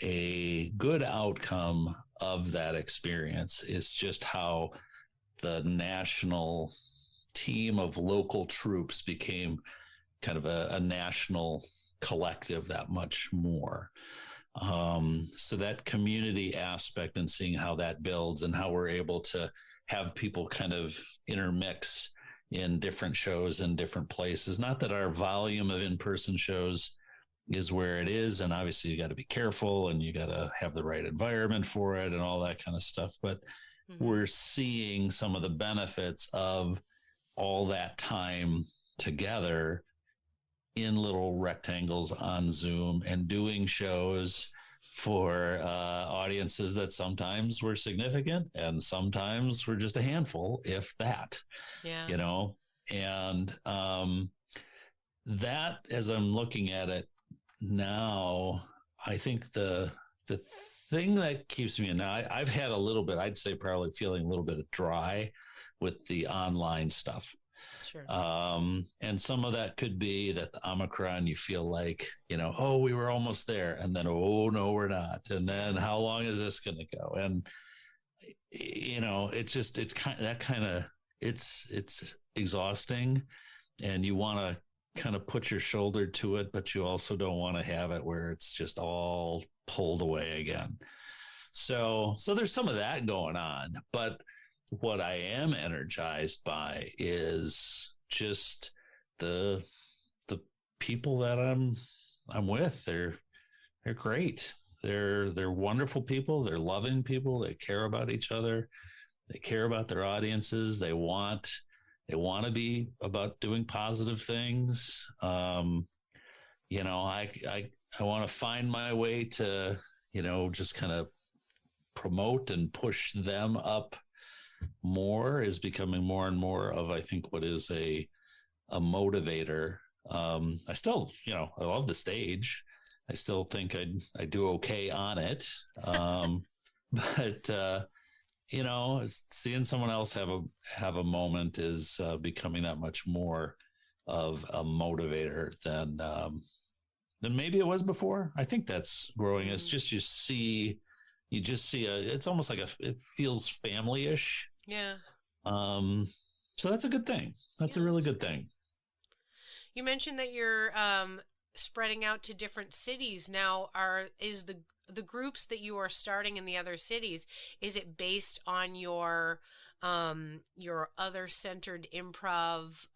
[SPEAKER 5] a good outcome of that experience is just how the national team of local troupes became kind of a national collective that much more. So that community aspect and seeing how that builds and how we're able to have people kind of intermix in different shows in different places. Not that our volume of in-person shows is where it is, and obviously you got to be careful and you got to have the right environment for it and all that kind of stuff. But we're seeing some of the benefits of all that time together in little rectangles on Zoom and doing shows for audiences that sometimes were significant and sometimes were just a handful, if that.
[SPEAKER 6] Yeah.
[SPEAKER 5] And that, as I'm looking at it now, I think the thing that keeps me in now, I've had a little bit, I'd say probably feeling a little bit dry with the online stuff.
[SPEAKER 6] Sure.
[SPEAKER 5] And some of that could be that the Omicron, you feel like, oh, we were almost there. And then, oh, no, we're not. And then how long is this going to go? And, it's exhausting, and you want to kind of put your shoulder to it, but you also don't want to have it where it's just all pulled away again. So there's some of that going on, but what I am energized by is just the people that I'm with. They're great. They're wonderful people. They're loving people. They care about each other. They care about their audiences. They want to be about doing positive things. I want to find my way to, just kind of promote and push them up more, is becoming more and more of, I think, what is a motivator. I still, I love the stage. I still think I do okay on it. But seeing someone else have a moment is becoming that much more of a motivator than maybe it was before. I think that's growing. It's just you just see it's almost like it feels family-ish.
[SPEAKER 6] Yeah.
[SPEAKER 5] So that's a good thing. That's a really good thing.
[SPEAKER 6] You mentioned that you're spreading out to different cities now. Is the groups that you are starting in the other cities, is it based on your other centered improv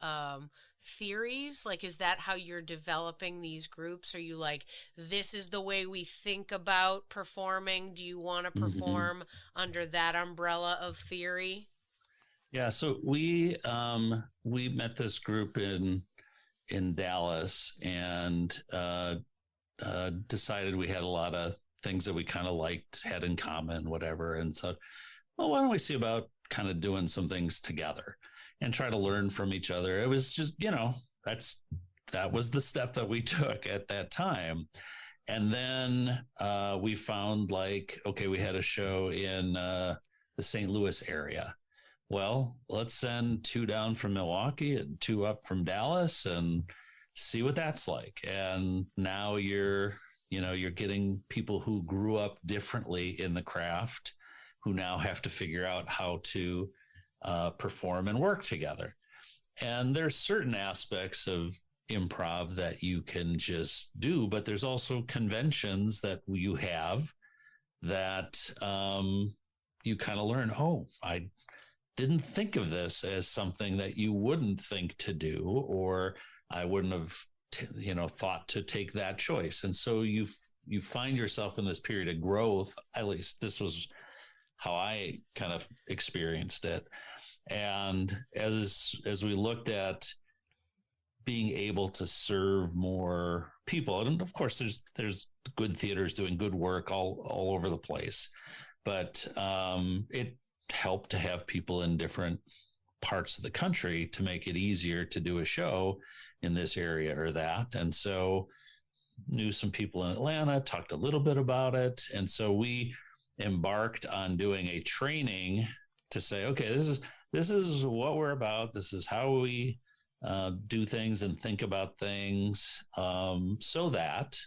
[SPEAKER 6] theories? Like, is that how you're developing these groups? Are you like, this is the way we think about performing? Do you want to perform under that umbrella of theory?
[SPEAKER 5] Yeah. So we met this group in Dallas, and decided we had a lot of things that we kind of had in common, whatever. And so, well, why don't we see about kind of doing some things together and try to learn from each other? It was just, that was the step that we took at that time. And then we found okay, we had a show in the St. Louis area. Well, let's send 2 down from Milwaukee and 2 up from Dallas and see what that's like. And now you're getting people who grew up differently in the craft, who now have to figure out how to perform and work together. And there's certain aspects of improv that you can just do, but there's also conventions that you have that you kind of learn, oh, I didn't think of this as something that you wouldn't think to do, or I wouldn't have thought to take that choice. And so you find yourself in this period of growth. At least this was how I kind of experienced it. And as we looked at being able to serve more people, and of course there's good theaters doing good work all over the place, but it helped to have people in different parts of the country to make it easier to do a show in this area or that. And so knew some people in Atlanta, talked a little bit about it. And so we embarked on doing a training to say, okay, this is what we're about. This is how we do things and think about things, so that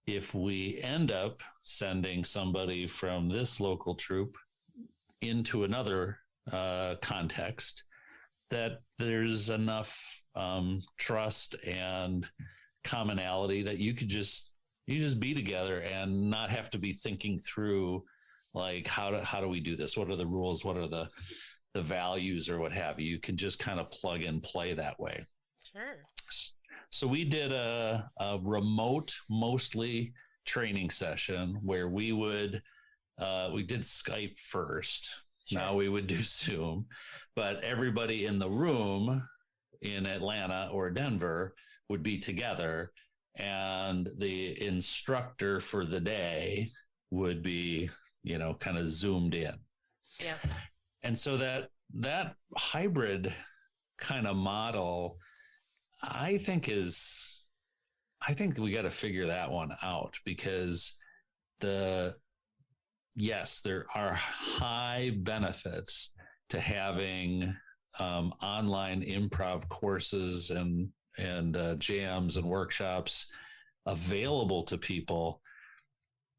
[SPEAKER 5] if we end up sending somebody from this local troupe into another context, that there's enough trust and commonality that you just be together and not have to be thinking through how do we do this? What are the rules? What are the values or what have you? You can just kind of plug and play that way.
[SPEAKER 6] Sure.
[SPEAKER 5] So we did a remote, mostly training session where we did Skype first. Sure. Now we would do Zoom, but everybody in the room in Atlanta or Denver would be together, and the instructor for the day would be, kind of zoomed in.
[SPEAKER 6] Yeah.
[SPEAKER 5] And so that hybrid kind of model, I think we got to figure that one out, because yes, there are high benefits to having online improv courses and jams and workshops available to people.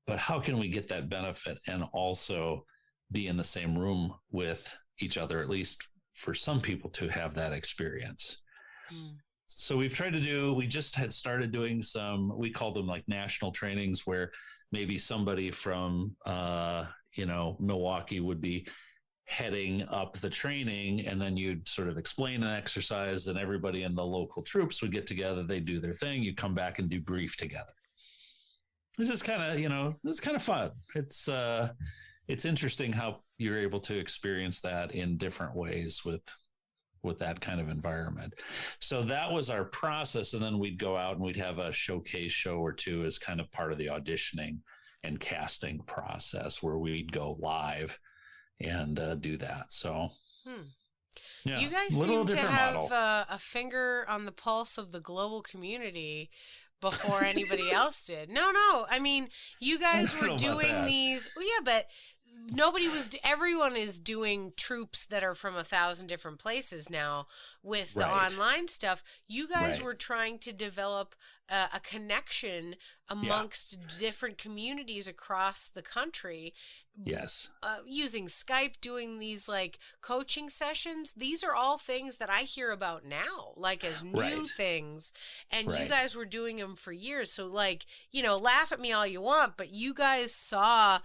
[SPEAKER 5] But how can we get that benefit and also be in the same room with each other, at least for some people to have that experience? So we just had started doing we called them like national trainings, where maybe somebody from, Milwaukee would be heading up the training, and then you'd sort of explain an exercise, and everybody in the local troupes would get together, they do their thing, you come back and debrief together. This is kind of, it's kind of fun. It's interesting how you're able to experience that in different ways with that kind of environment. So that was our process. And then we'd go out and we'd have a showcase show or two as kind of part of the auditioning and casting process, where we'd go live and do that. So yeah,
[SPEAKER 6] you guys seem to have a finger on the pulse of the global community before anybody else did. No, I mean, you guys were doing these. Well, yeah, but everyone is doing troupes that are from 1,000 different places now with the online stuff. You guys were trying to develop a connection amongst different communities across the country.
[SPEAKER 5] Yes.
[SPEAKER 6] Using Skype, doing these like coaching sessions. These are all things that I hear about now, like as new things. And you guys were doing them for years. So like, laugh at me all you want, but you guys saw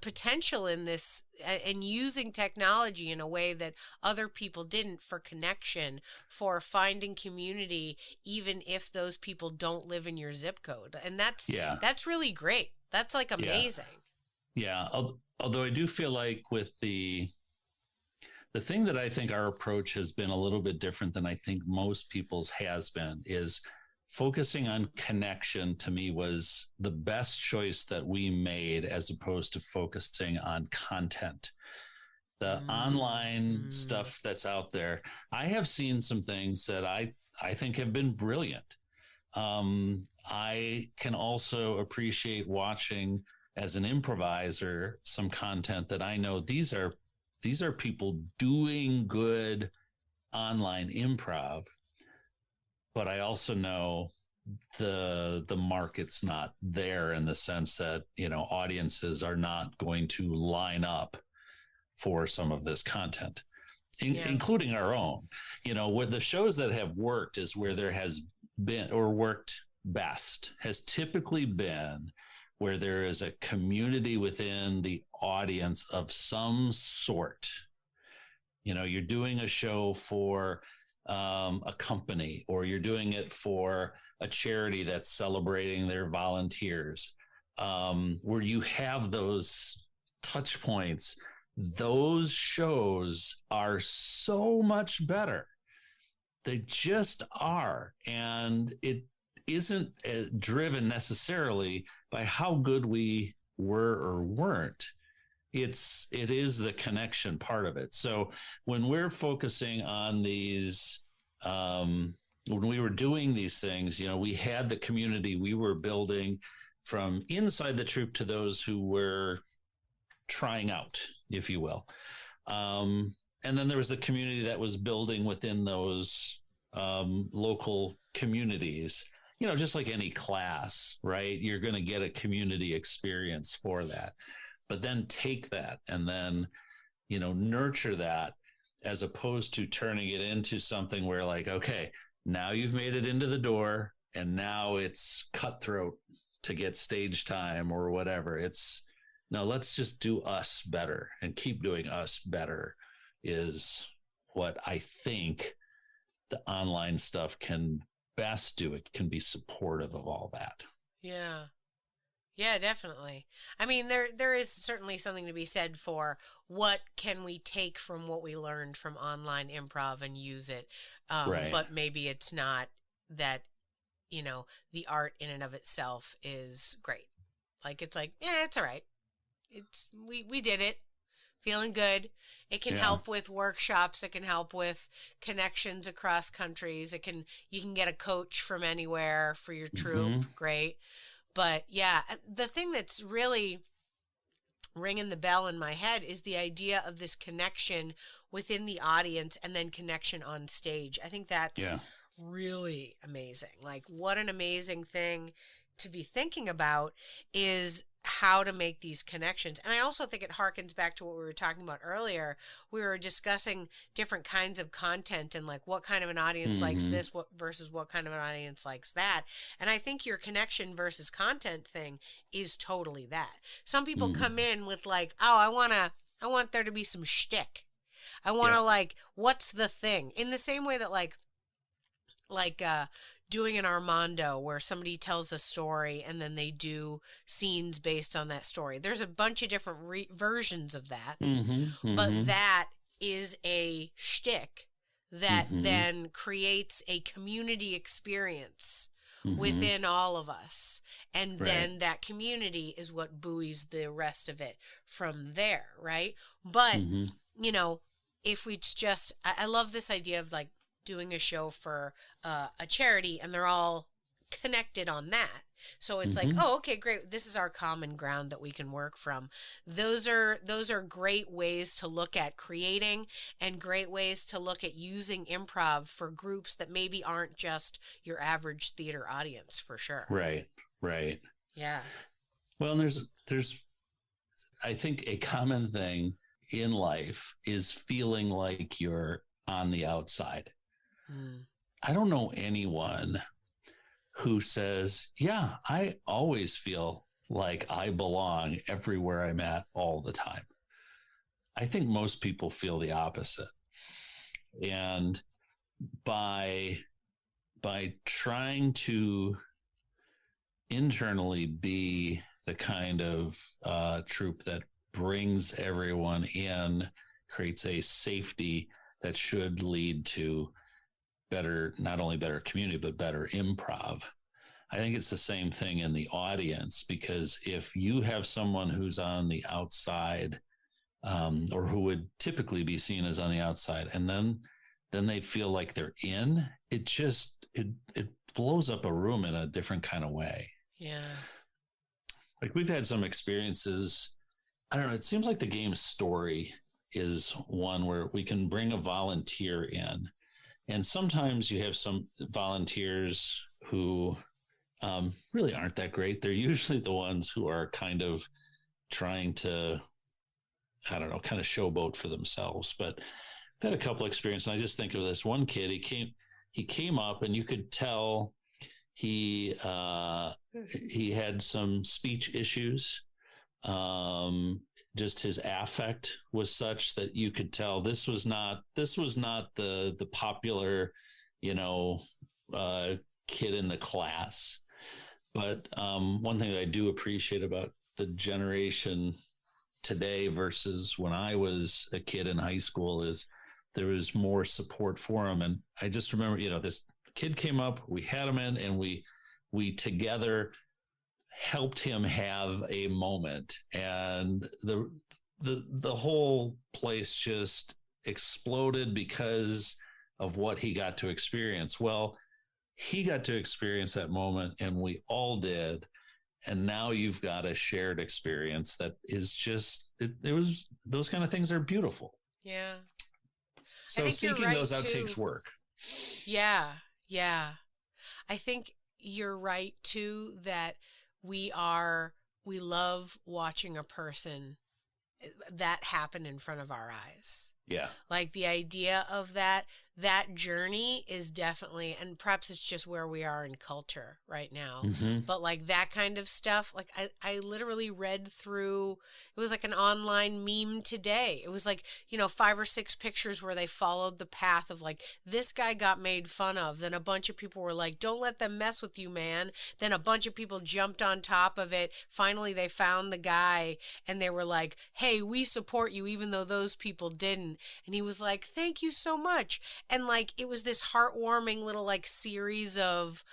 [SPEAKER 6] potential in this and using technology in a way that other people didn't, for connection, for finding community, even if those people don't live in your zip code. And that's really great. That's like amazing.
[SPEAKER 5] Yeah. Although I do feel like with the thing that I think our approach has been a little bit different than I think most people's has been, is focusing on connection. To me, was the best choice that we made, as opposed to focusing on content. The online stuff that's out there, I have seen some things that I think have been brilliant. I can also appreciate watching, as an improviser, some content that I know these are people doing good online improv, but I also know the market's not there, in the sense that, audiences are not going to line up for some of this content, including our own. Where the shows that have worked is where there has been, or worked best, has typically been where there is a community within the audience of some sort. You're doing a show for a company, or you're doing it for a charity that's celebrating their volunteers, where you have those touch points. Those shows are so much better. They just are. And it isn't driven necessarily by how good we were or weren't. It is the connection part of it. So when we're focusing on these, when we were doing these things, we had the community we were building from inside the troupe to those who were trying out, if you will. And then there was the community that was building within those local communities. Just like any class, right? You're going to get a community experience for that, but then take that and then, nurture that, as opposed to turning it into something where, like, okay, now you've made it into the door and now it's cutthroat to get stage time or whatever. No, let's just do us better and keep doing us better, is what I think the online stuff can best do. It can be supportive of all that.
[SPEAKER 6] Yeah, definitely. I mean, there is certainly something to be said for what can we take from what we learned from online improv and use it. But maybe it's not that, the art in and of itself is great. Like, it's like, it's all right. We did it. Feeling good. It can
[SPEAKER 5] Yeah.
[SPEAKER 6] help with workshops. It can help with connections across countries. You can get a coach from anywhere for your troupe. Great. But yeah, the thing that's really ringing the bell in my head is the idea of this connection within the audience and then connection on stage. I think that's really amazing. Like, what an amazing thing to be thinking about is how to make these connections. And I also think it harkens back to what we were talking about earlier. We were discussing different kinds of content and like what kind of an audience likes this versus what kind of an audience likes that. And I think your connection versus content thing is totally that. Some people come in with like, oh, I want there to be some shtick. I want to like, what's the thing? In the same way that like doing an Armando where somebody tells a story and then they do scenes based on that story. There's a bunch of different versions of that, but that is a shtick that then creates a community experience within all of us. And then that community is what buoys the rest of it from there, right? But, you know, if it's just, I love this idea of like doing a show for a charity and they're all connected on that. So it's like, oh, okay, great. This is our common ground that we can work from. Those are great ways to look at creating and great ways to look at using improv for groups that maybe aren't just your average theater audience, for sure.
[SPEAKER 5] Right.
[SPEAKER 6] Yeah.
[SPEAKER 5] Well, and there's I think a common thing in life is feeling like you're on the outside. I don't know anyone who says, yeah, I always feel like I belong everywhere I'm at all the time. I think most people feel the opposite. And by trying to internally be the kind of troupe that brings everyone in, creates a safety that should lead to better, not only better community, but better improv. I think it's the same thing in the audience, because if you have someone who's on the outside, or who would typically be seen as on the outside, and then they feel like they're in, it blows up a room in a different kind of way.
[SPEAKER 6] Yeah.
[SPEAKER 5] Like we've had some experiences. I don't know. It seems like the game Story is one where we can bring a volunteer in. And sometimes you have some volunteers who really aren't that great. They're usually the ones who are kind of trying to, I don't know, kind of showboat for themselves. But I've had a couple experiences. And I just think of this one kid. He came up, and you could tell he had some speech issues. Just his affect was such that you could tell this was not the popular, kid in the class. But one thing that I do appreciate about the generation today versus when I was a kid in high school is there was more support for him. And I just remember, this kid came up, we had him in, and we together helped him have a moment, and the whole place just exploded because of what he got to experience. Well, he got to experience that moment, and we all did. And now you've got a shared experience that is just, it was, those kind of things are beautiful.
[SPEAKER 6] Yeah.
[SPEAKER 5] So seeking those out takes work.
[SPEAKER 6] Yeah. Yeah. I think you're right too, that we love watching a person that happen in front of our eyes.
[SPEAKER 5] Yeah. Like
[SPEAKER 6] the idea of that journey is definitely, and perhaps it's just where we are in culture right now, but like that kind of stuff, like I literally read through, it was like an online meme today. It was like, 5 or 6 pictures where they followed the path of like, this guy got made fun of. Then a bunch of people were like, don't let them mess with you, man. Then a bunch of people jumped on top of it. Finally, they found the guy and they were like, hey, we support you, even though those people didn't. And he was like, thank you so much. And like, it was this heartwarming little like series of,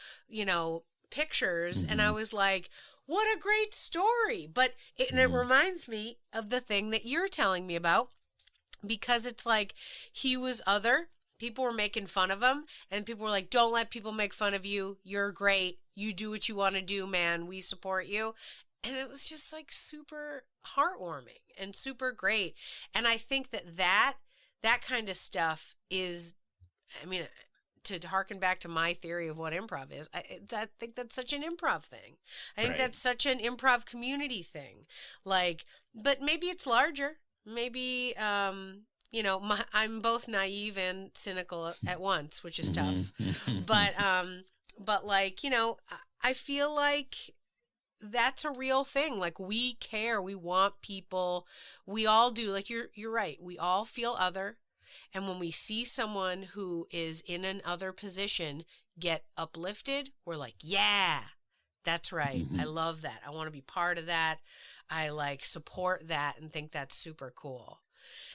[SPEAKER 6] pictures. And I was like, what a great story. But it reminds me of the thing that you're telling me about, because it's like he was other. People were making fun of him, and people were like, don't let people make fun of you. You're great. You do what you want to do, man. We support you. And it was just like super heartwarming and super great. And I think that kind of stuff is, I mean, to harken back to my theory of what improv is, I think that's such an improv thing. I think that's such an improv community thing. Like, but maybe it's larger. Maybe, you know, I'm both naive and cynical at once, which is tough. But like, you know, I feel like that's a real thing. Like, we care. We want people. We all do. Like, you're right. We all feel other. And when we see someone who is in an other position get uplifted, we're like, yeah, that's right. I love that. I want to be part of that. I like support that and think that's super cool.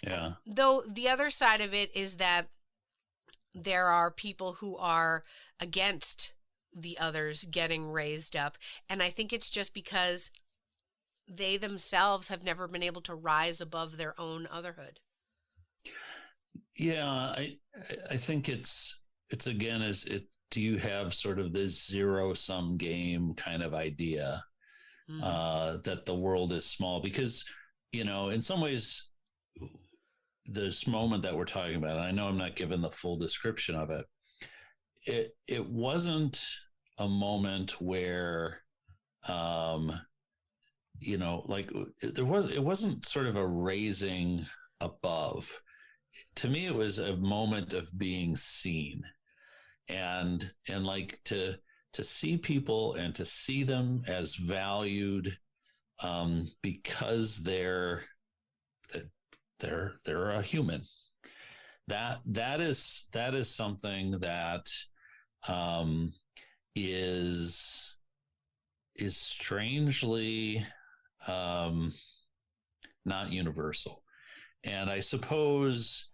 [SPEAKER 5] Yeah.
[SPEAKER 6] Though the other side of it is that there are people who are against the others getting raised up. And I think it's just because they themselves have never been able to rise above their own otherhood.
[SPEAKER 5] Yeah, I think it's again, do you have sort of this zero-sum game kind of idea that the world is small? Because, you know, in some ways, this moment that we're talking about, and I know I'm not given the full description of it, it wasn't a moment where, you know, like it wasn't sort of a raising above. To me, it was a moment of being seen, and like to see people and to see them as valued, because they're a human. That is something that is strangely not universal. And I suppose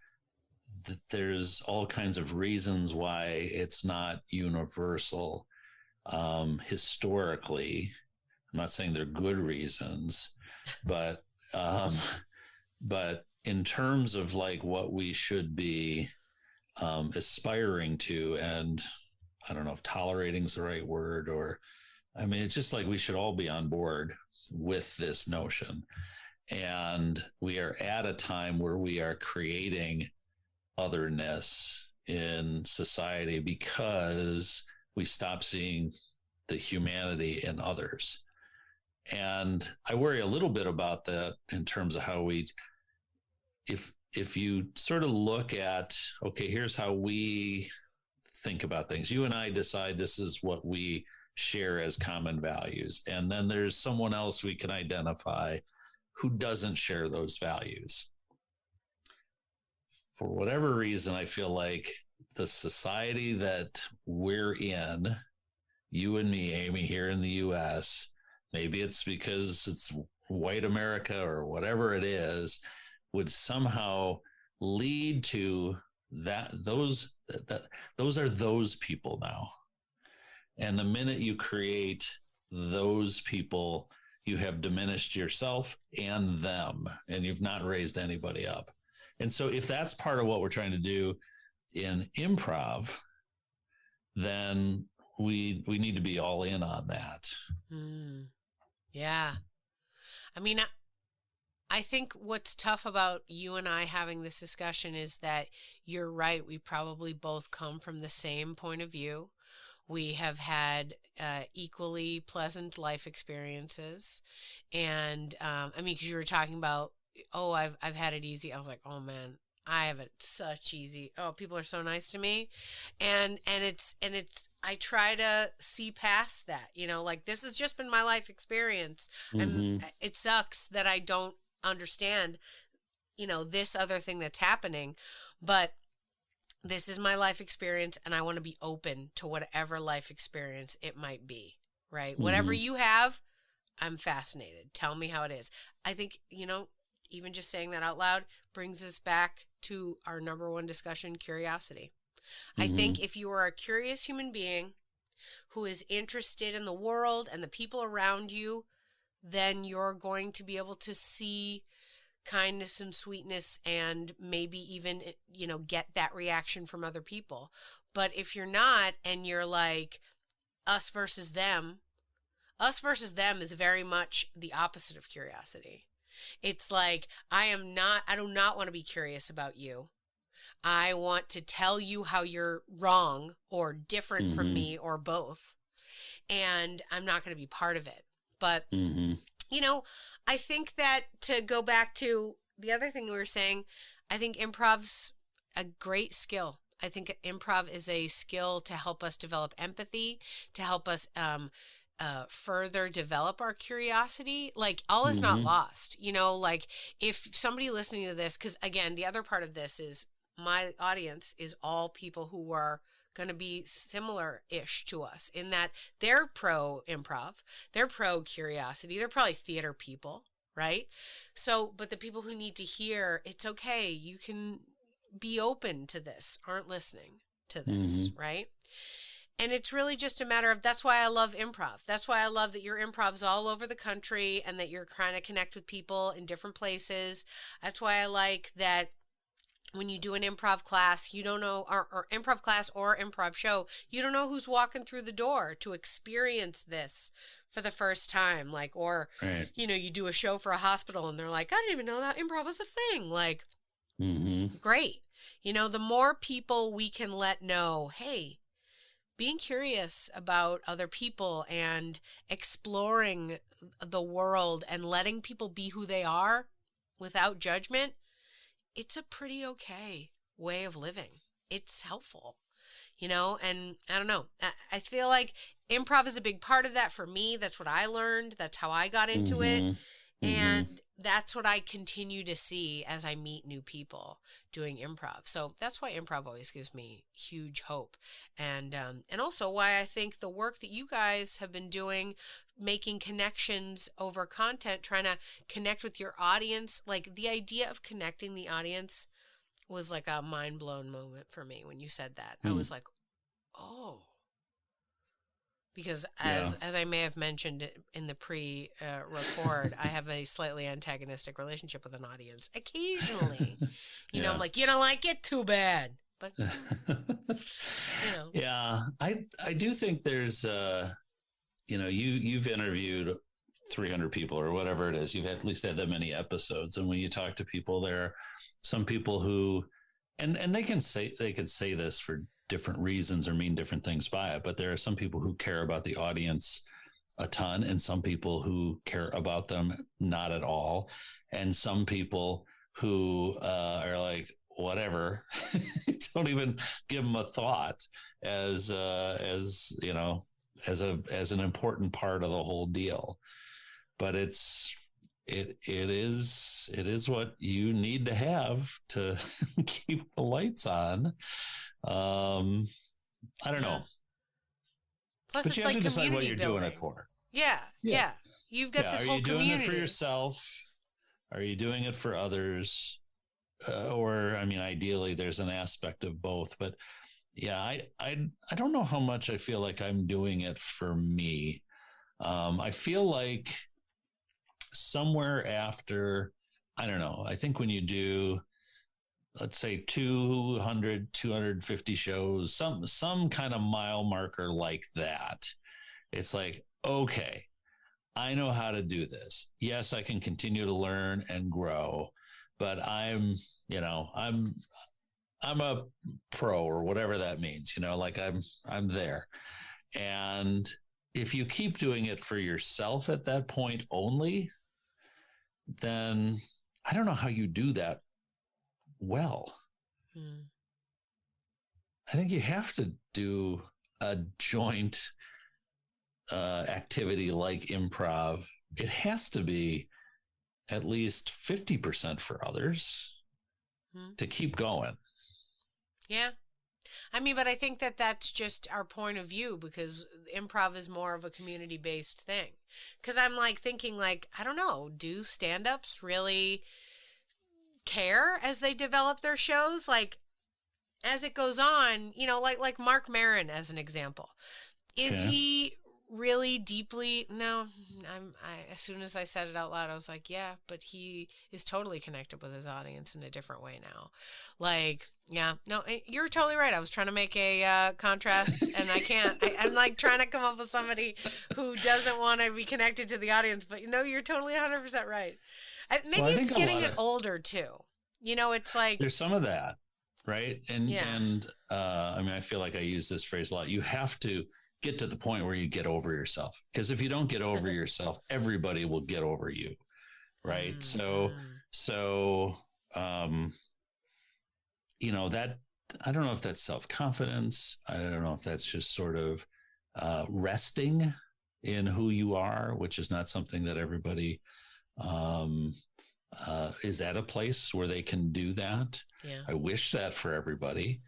[SPEAKER 5] that there's all kinds of reasons why it's not universal historically. I'm not saying they're good reasons, but in terms of like what we should be aspiring to, and I don't know if tolerating is the right word, or, I mean, it's just like we should all be on board with this notion. And we are at a time where we are creating otherness in society because we stop seeing the humanity in others. And I worry a little bit about that in terms of how if you sort of look at, okay, here's how we think about things. You and I decide this is what we share as common values. And then there's someone else we can identify who doesn't share those values. For whatever reason, I feel like the society that we're in, you and me, Amy, here in the US, maybe it's because it's white America or whatever it is, would somehow lead to that those are those people now. And the minute you create those people, you have diminished yourself and them, and you've not raised anybody up. And so if that's part of what we're trying to do in improv, then we need to be all in on that.
[SPEAKER 6] Yeah. I mean, I think what's tough about you and I having this discussion is that you're right. We probably both come from the same point of view. We have had equally pleasant life experiences. And I mean, because you were talking about, oh, I've had it easy. I was like, oh man, I have it such easy. Oh, people are so nice to me. And it's I try to see past that, you know, like this has just been my life experience. And it sucks that I don't understand, you know, this other thing that's happening, but this is my life experience, and I want to be open to whatever life experience it might be, right? Whatever you have, I'm fascinated. Tell me how it is. I think, you know, even just saying that out loud brings us back to our number one discussion, curiosity. I think if you are a curious human being who is interested in the world and the people around you, then you're going to be able to see kindness and sweetness and maybe even, get that reaction from other people. But if you're not, and you're like us versus them is very much the opposite of curiosity. It's like, I do not want to be curious about you. I want to tell you how you're wrong or different from me or both. And I'm not going to be part of it. But, I think that, to go back to the other thing we were saying, I think improv's a great skill. I think improv is a skill to help us develop empathy, to help us further develop our curiosity. Like, all is not lost. Like, if somebody listening to this, because again, the other part of this is my audience is all people who are going to be similar-ish to us in that they're pro improv, they're pro curiosity, they're probably theater people, right? So, but the people who need to hear, it's okay, you can be open to this, aren't listening to this, right? And it's really just a matter of, that's why I love improv. That's why I love that your improv's all over the country and that you're trying to connect with people in different places. That's why I like that when you do an improv class, you don't know, or improv class or improv show, you don't know who's walking through the door to experience this for the first time. Like, or,
[SPEAKER 5] right.
[SPEAKER 6] You do a show for a hospital and they're like, I didn't even know that improv was a thing. Like, great. The more people we can let know, hey, being curious about other people and exploring the world and letting people be who they are without judgment, it's a pretty okay way of living. It's helpful, and I don't know. I feel like improv is a big part of that for me. That's what I learned. That's how I got into it. And that's what I continue to see as I meet new people doing improv. So that's why improv always gives me huge hope. And also why I think the work that you guys have been doing, making connections over content, trying to connect with your audience, like the idea of connecting the audience was like a mind blown moment for me when you said that. I was like, oh. Because as I may have mentioned in the pre-record, I have a slightly antagonistic relationship with an audience. Occasionally, I'm like, you don't like it? Too bad. But,
[SPEAKER 5] Yeah, I do think there's, you've interviewed 300 people or whatever it is. You've at least had that many episodes. And when you talk to people, there are some people who, and they could say this for different reasons or mean different things by it, but there are some people who care about the audience a ton and some people who care about them not at all, and some people who are like, whatever, don't even give them a thought as an important part of the whole deal. But it is what you need to have to keep the lights on. I don't know.
[SPEAKER 6] Plus,
[SPEAKER 5] but
[SPEAKER 6] it's
[SPEAKER 5] you have
[SPEAKER 6] like
[SPEAKER 5] to decide what you're
[SPEAKER 6] building.
[SPEAKER 5] doing it for.
[SPEAKER 6] Yeah. You've got this whole community.
[SPEAKER 5] Are you doing it for yourself? Are you doing it for others? Ideally, there's an aspect of both. But yeah, I don't know how much I feel like I'm doing it for me. I feel like somewhere after, I don't know, I think when you do, let's say 200, 250 shows, some kind of mile marker like that, it's like, okay, I know how to do this. Yes, I can continue to learn and grow, but I'm a pro or whatever that means, like I'm there. And if you keep doing it for yourself at that point only, then I don't know how you do that well. I think you have to do a joint activity like improv. It has to be at least 50% for others to keep going.
[SPEAKER 6] Yeah. But I think that that's just our point of view, because improv is more of a community-based thing. Because I'm like thinking, like, I don't know, do stand-ups really care as they develop their shows? Like, as it goes on, like Mark Maron as an example. Is he really deeply? No, as soon as I said it out loud, I was like, yeah, but he is totally connected with his audience in a different way now. Like, yeah, no, you're totally right. I was trying to make a contrast, and I can't. I'm like trying to come up with somebody who doesn't want to be connected to the audience, but you're totally 100% right. Maybe it's getting it older too. It's like
[SPEAKER 5] there's some of that, right? And I mean, I feel like I use this phrase a lot. You have to get to the point where you get over yourself, because if you don't get over yourself, everybody will get over you, right? So that, I don't know if that's self-confidence. I don't know if that's just sort of resting in who you are, which is not something that everybody is at a place where they can do that.
[SPEAKER 6] Yeah.
[SPEAKER 5] I wish that for everybody.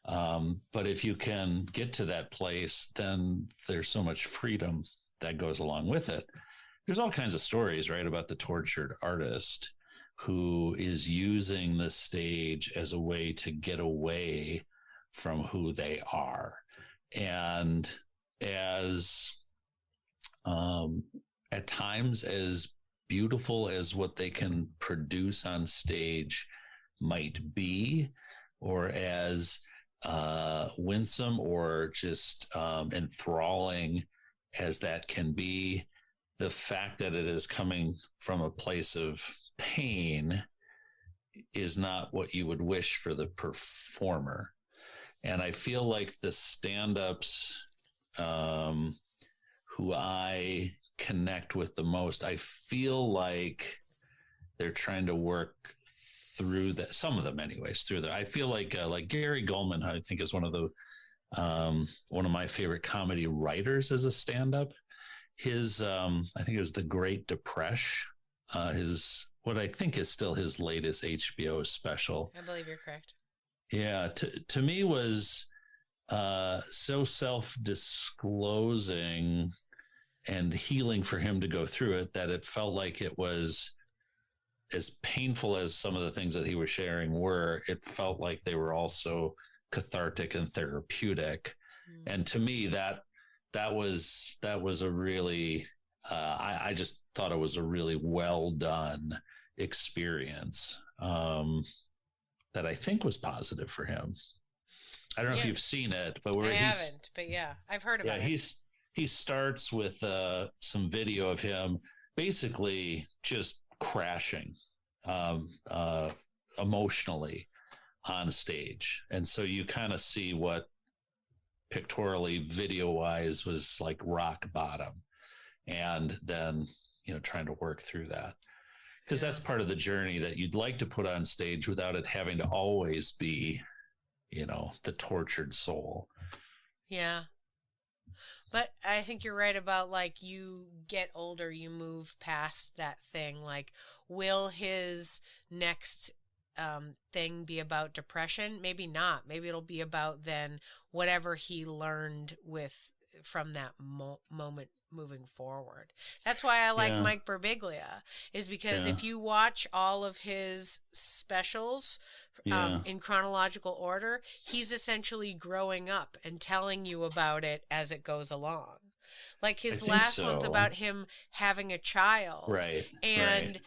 [SPEAKER 5] But if you can get to that place, then there's so much freedom that goes along with it. There's all kinds of stories, right, about the tortured artist who is using the stage as a way to get away from who they are. And as at times, as beautiful as what they can produce on stage might be, or as winsome or just enthralling as that can be, the fact that it is coming from a place of pain is not what you would wish for the performer. And I feel like the stand-ups who I connect with the most, I feel like they're trying to work through that, some of them anyways, through that. I feel like Gary Goldman, I think, is one of my favorite comedy writers as a stand-up. His I think it was The Great Depression, what I think is still his latest HBO special.
[SPEAKER 6] I believe you're correct.
[SPEAKER 5] Yeah, to me was so self-disclosing and healing for him to go through it, that it felt like it was, as painful as some of the things that he was sharing were, it felt like they were also cathartic and therapeutic. And to me, that was a really, I just thought it was a really well done experience that I think was positive for him. I don't know if you've seen it, but
[SPEAKER 6] I haven't, but yeah, I've heard about it.
[SPEAKER 5] He starts with some video of him basically just crashing emotionally on stage. And so you kind of see what pictorially, video wise, was like rock bottom, and then trying to work through that, because that's part of the journey that you'd like to put on stage without it having to always be the tortured soul.
[SPEAKER 6] Yeah. But I think you're right about, like, you get older, you move past that thing. Like, will his next thing be about depression? Maybe not. Maybe it'll be about then whatever he learned from that moment moving forward. That's why I like Mike Birbiglia, is because if you watch all of his specials in chronological order, he's essentially growing up and telling you about it as it goes along. Like his last one's about him having a child,
[SPEAKER 5] right?
[SPEAKER 6] And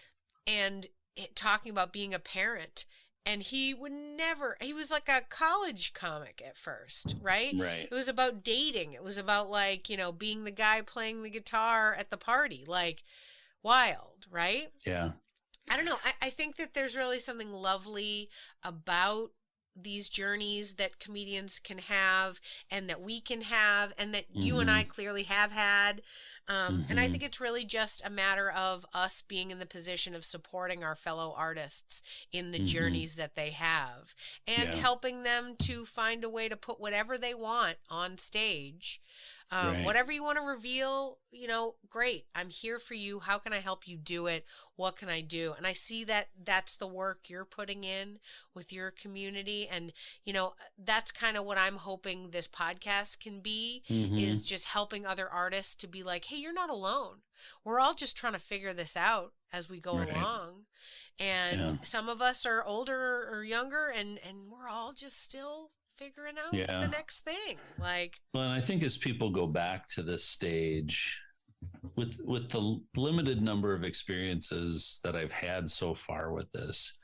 [SPEAKER 6] talking about being a parent. And he was like a college comic at first, right?
[SPEAKER 5] Right.
[SPEAKER 6] It was about dating. It was about, like, being the guy playing the guitar at the party, like, wild, right?
[SPEAKER 5] Yeah.
[SPEAKER 6] I don't know. I think that there's really something lovely about these journeys that comedians can have, and that we can have, and that you and I clearly have had. And I think it's really just a matter of us being in the position of supporting our fellow artists in the journeys that they have, and helping them to find a way to put whatever they want on stage. Whatever you want to reveal, great. I'm here for you. How can I help you do it? What can I do? And I see that that's the work you're putting in with your community. And, that's kind of what I'm hoping this podcast can be, is just helping other artists to be like, hey, you're not alone. We're all just trying to figure this out as we go along. And some of us are older or younger, and we're all just still figuring out
[SPEAKER 5] Yeah.
[SPEAKER 6] the next thing. Like,
[SPEAKER 5] Well, and I think as people go back to this stage, with the limited number of experiences that I've had so far with this,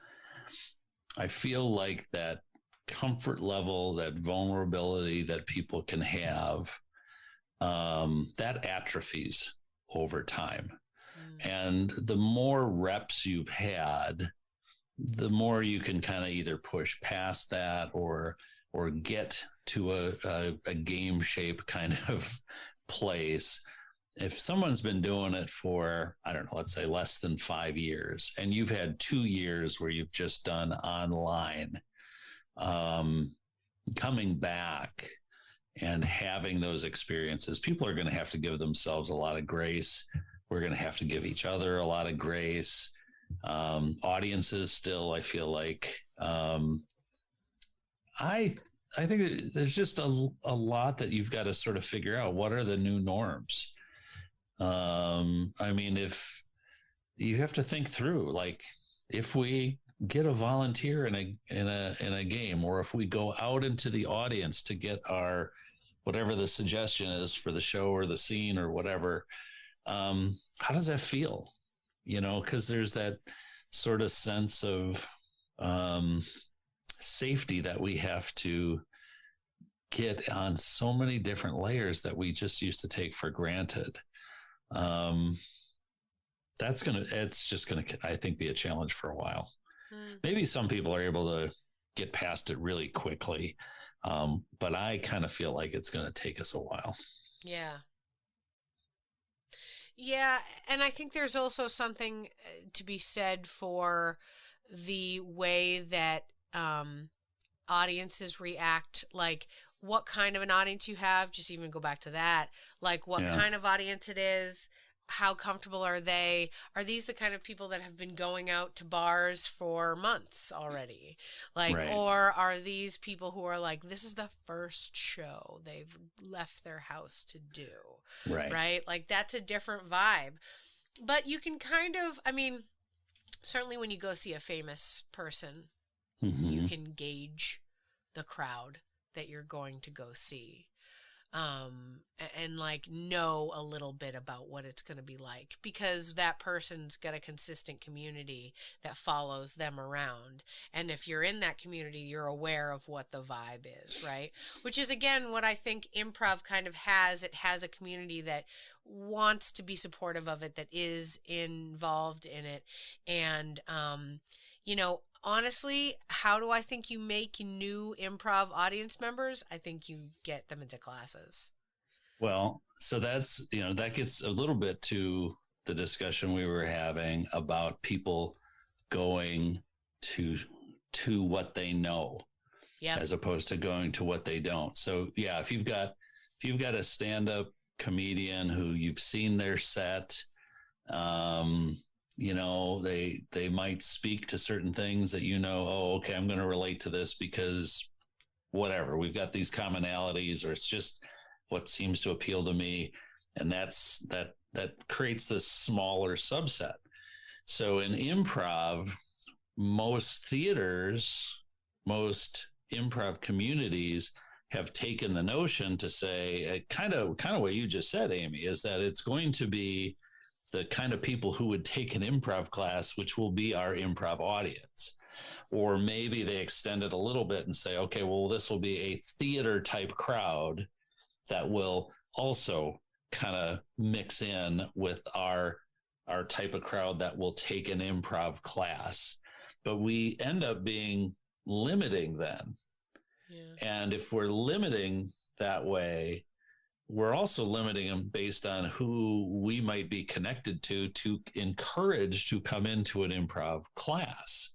[SPEAKER 5] I feel like that comfort level, that vulnerability that people can have, that atrophies over time. And the more reps you've had, the more you can kind of either push past that or get to a game shape kind of place. If someone's been doing it for, I don't know, let's say less than 5 years, and you've had 2 years where you've just done online, coming back and having those experiences, people are going to have to give themselves a lot of grace. We're going to have to give each other a lot of grace. Audiences still, I feel like, I think there's just a lot that you've got to sort of figure out. What are the new norms? I mean, if you have to think through, like, if we get a volunteer in a game, or if we go out into the audience to get our, whatever the suggestion is for the show or the scene or whatever, how does that feel? You know, because there's that sort of sense of safety that we have to get on so many different layers that we just used to take for granted. It's just gonna, I think, be a challenge for a while. Maybe some people are able to get past it really quickly, but I kind of feel like it's going to take us a while.
[SPEAKER 6] yeah. Yeah, and I think there's also something to be said for the way that audiences react, like what kind of an audience you have, just even go back to that, like what kind of audience it is, how comfortable are they? Are these the kind of people that have been going out to bars for months already? Like, or are these people who are like, this is the first show they've left their house to do? Right? Like, that's a different vibe. But you can kind of, I mean, certainly when you go see a famous person, you can gauge the crowd that you're going to go see. And like know a little bit about what it's going to be like, because that person's got a consistent community that follows them around. And if you're in that community, you're aware of what the vibe is, right? Which is, again, what I think improv kind of has. It has a community that wants to be supportive of it, that is involved in it. And, you know, honestly, how do I think you make new improv audience members? I think you get them into classes.
[SPEAKER 5] Well, so that's, you know, that gets a little bit to the discussion we were having about people going to what they know, as opposed to going to what they don't. So yeah, if you've got a stand-up comedian who you've seen their set, you know, they might speak to certain things that, you know, oh, okay, I'm going to relate to this because whatever, we've got these commonalities, or it's just what seems to appeal to me. And that creates this smaller subset. So in improv, most theaters, most improv communities have taken the notion to say, kind of what you just said, Amy, is that it's going to be the kind of people who would take an improv class, which will be our improv audience. Or maybe they extend it a little bit and say, okay, well, this will be a theater type crowd that will also kind of mix in with our type of crowd that will take an improv class. But we end up being limiting then. And if we're limiting that way, we're also limiting them based on who we might be connected to encourage to come into an improv class.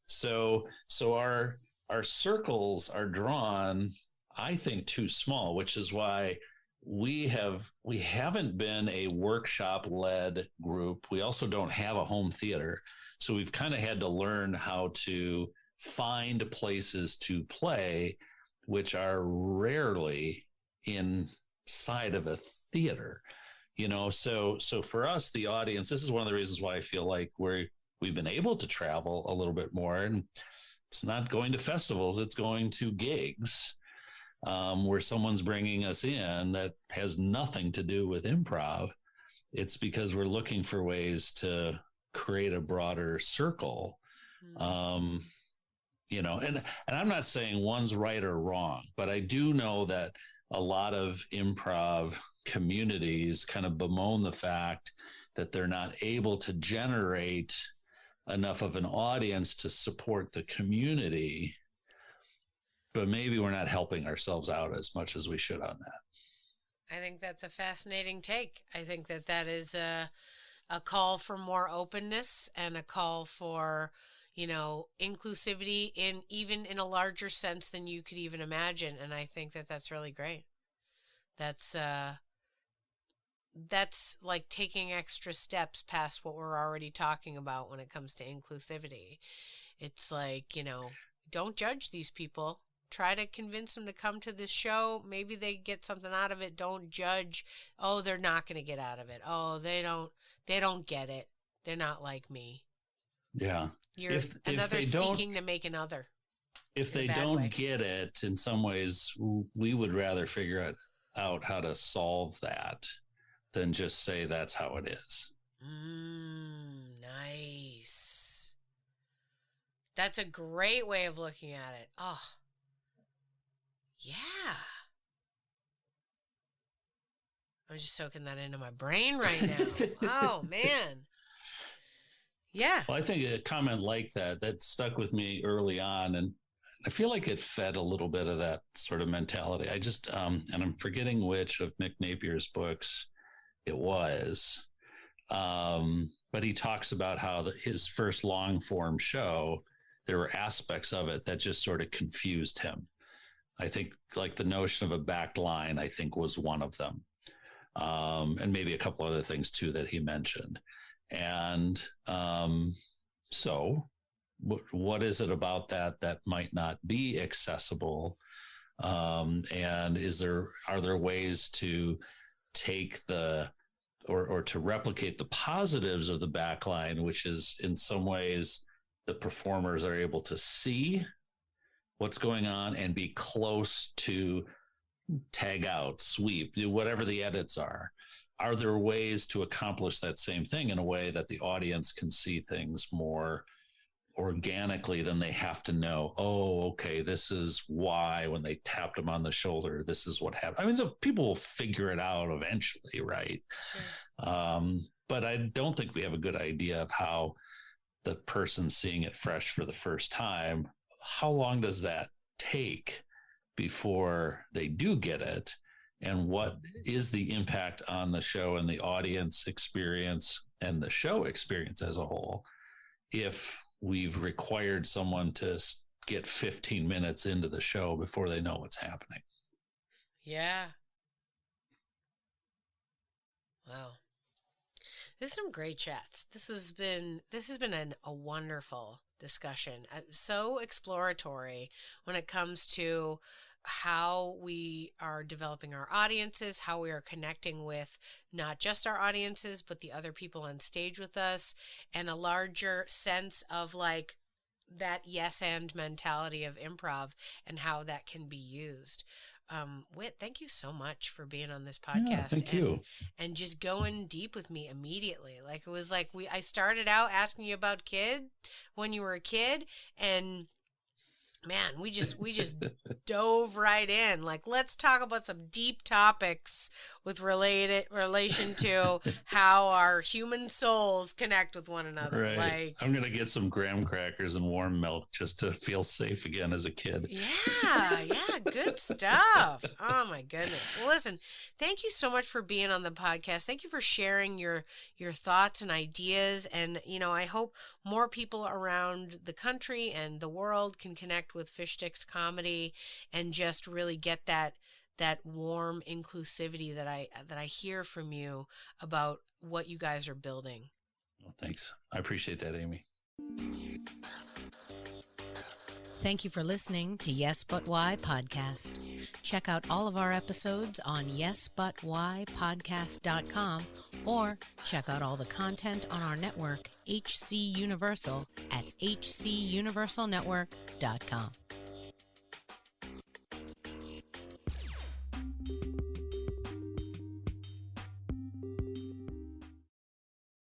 [SPEAKER 5] So our circles are drawn, I think, too small, which is why we haven't been a workshop led group. We also don't have a home theater. So we've kind of had to learn how to find places to play, which are rarely inside of a theater, you know. So for us, the audience, this is one of the reasons why I feel like we've been able to travel a little bit more. And It's not going to festivals. It's going to gigs where someone's bringing us in that has nothing to do with improv. It's because we're looking for ways to create a broader circle. You know, and I'm not saying one's right or wrong, but I do know that a lot of improv communities kind of bemoan the fact that they're not able to generate enough of an audience to support the community, but maybe we're not helping ourselves out as much as we should on that.
[SPEAKER 6] I think that's a fascinating take. I think that is a call for more openness and a call for, you know, inclusivity even in a larger sense than you could even imagine. And I think that's really great. That's like taking extra steps past what we're already talking about when it comes to inclusivity. It's like, you know, don't judge these people. Try to convince them to come to this show. Maybe they get something out of it. Don't judge. Oh, they're not going to get out of it. Oh, they don't get it. They're not like me.
[SPEAKER 5] Yeah.
[SPEAKER 6] You're another seeking to make another.
[SPEAKER 5] If they don't get it, in some ways, we would rather figure out how to solve that than just say that's how it is.
[SPEAKER 6] Nice. That's a great way of looking at it. Oh, yeah. I'm just soaking that into my brain right now. Oh, man. Yeah.
[SPEAKER 5] Well, I think a comment like that stuck with me early on, and I feel like it fed a little bit of that sort of mentality. I just, and I'm forgetting which of Mick Napier's books it was, but he talks about how his first long form show, there were aspects of it that just sort of confused him. I think like the notion of a back line, I think was one of them. And maybe a couple other things too that he mentioned. And so what is it about that might not be accessible? And are there ways to take or to replicate the positives of the backline, which is in some ways the performers are able to see what's going on and be close to tag out, sweep, do whatever the edits are. Are there ways to accomplish that same thing in a way that the audience can see things more organically than they have to know, oh, okay, this is why when they tapped him on the shoulder, this is what happened. I mean, the people will figure it out eventually, right? Sure. But I don't think we have a good idea of how the person seeing it fresh for the first time, how long does that take before they do get it? And what is the impact on the show and the audience experience and the show experience as a whole if we've required someone to get 15 minutes into the show before they know what's happening?
[SPEAKER 6] Yeah. Wow. This is some great chats. This has been a wonderful discussion. So exploratory when it comes to how we are developing our audiences, how we are connecting with not just our audiences, but the other people on stage with us, and a larger sense of like that yes and mentality of improv and how that can be used. Whit, thank you so much for being on this podcast.
[SPEAKER 5] Yeah, thank you.
[SPEAKER 6] And just going deep with me immediately. Like it was like I started out asking you about when you were a kid, and man, we just dove right in. Like, let's talk about some deep topics with relation to how our human souls connect with one another.
[SPEAKER 5] Right.
[SPEAKER 6] Like,
[SPEAKER 5] I'm gonna get some graham crackers and warm milk just to feel safe again as a kid.
[SPEAKER 6] Yeah, good stuff. Oh my goodness. Well, listen, thank you so much for being on the podcast. Thank you for sharing your thoughts and ideas. And I hope more people around the country and the world can connect with Fish Sticks Comedy and just really get that warm inclusivity that I hear from you about what you guys are building.
[SPEAKER 5] Well, thanks. I appreciate that, Amy.
[SPEAKER 1] Thank you for listening to Yes But Why podcast. Check out all of our episodes on yesbutwhypodcast.com or check out all the content on our network, HC Universal, at hcuniversalnetwork.com.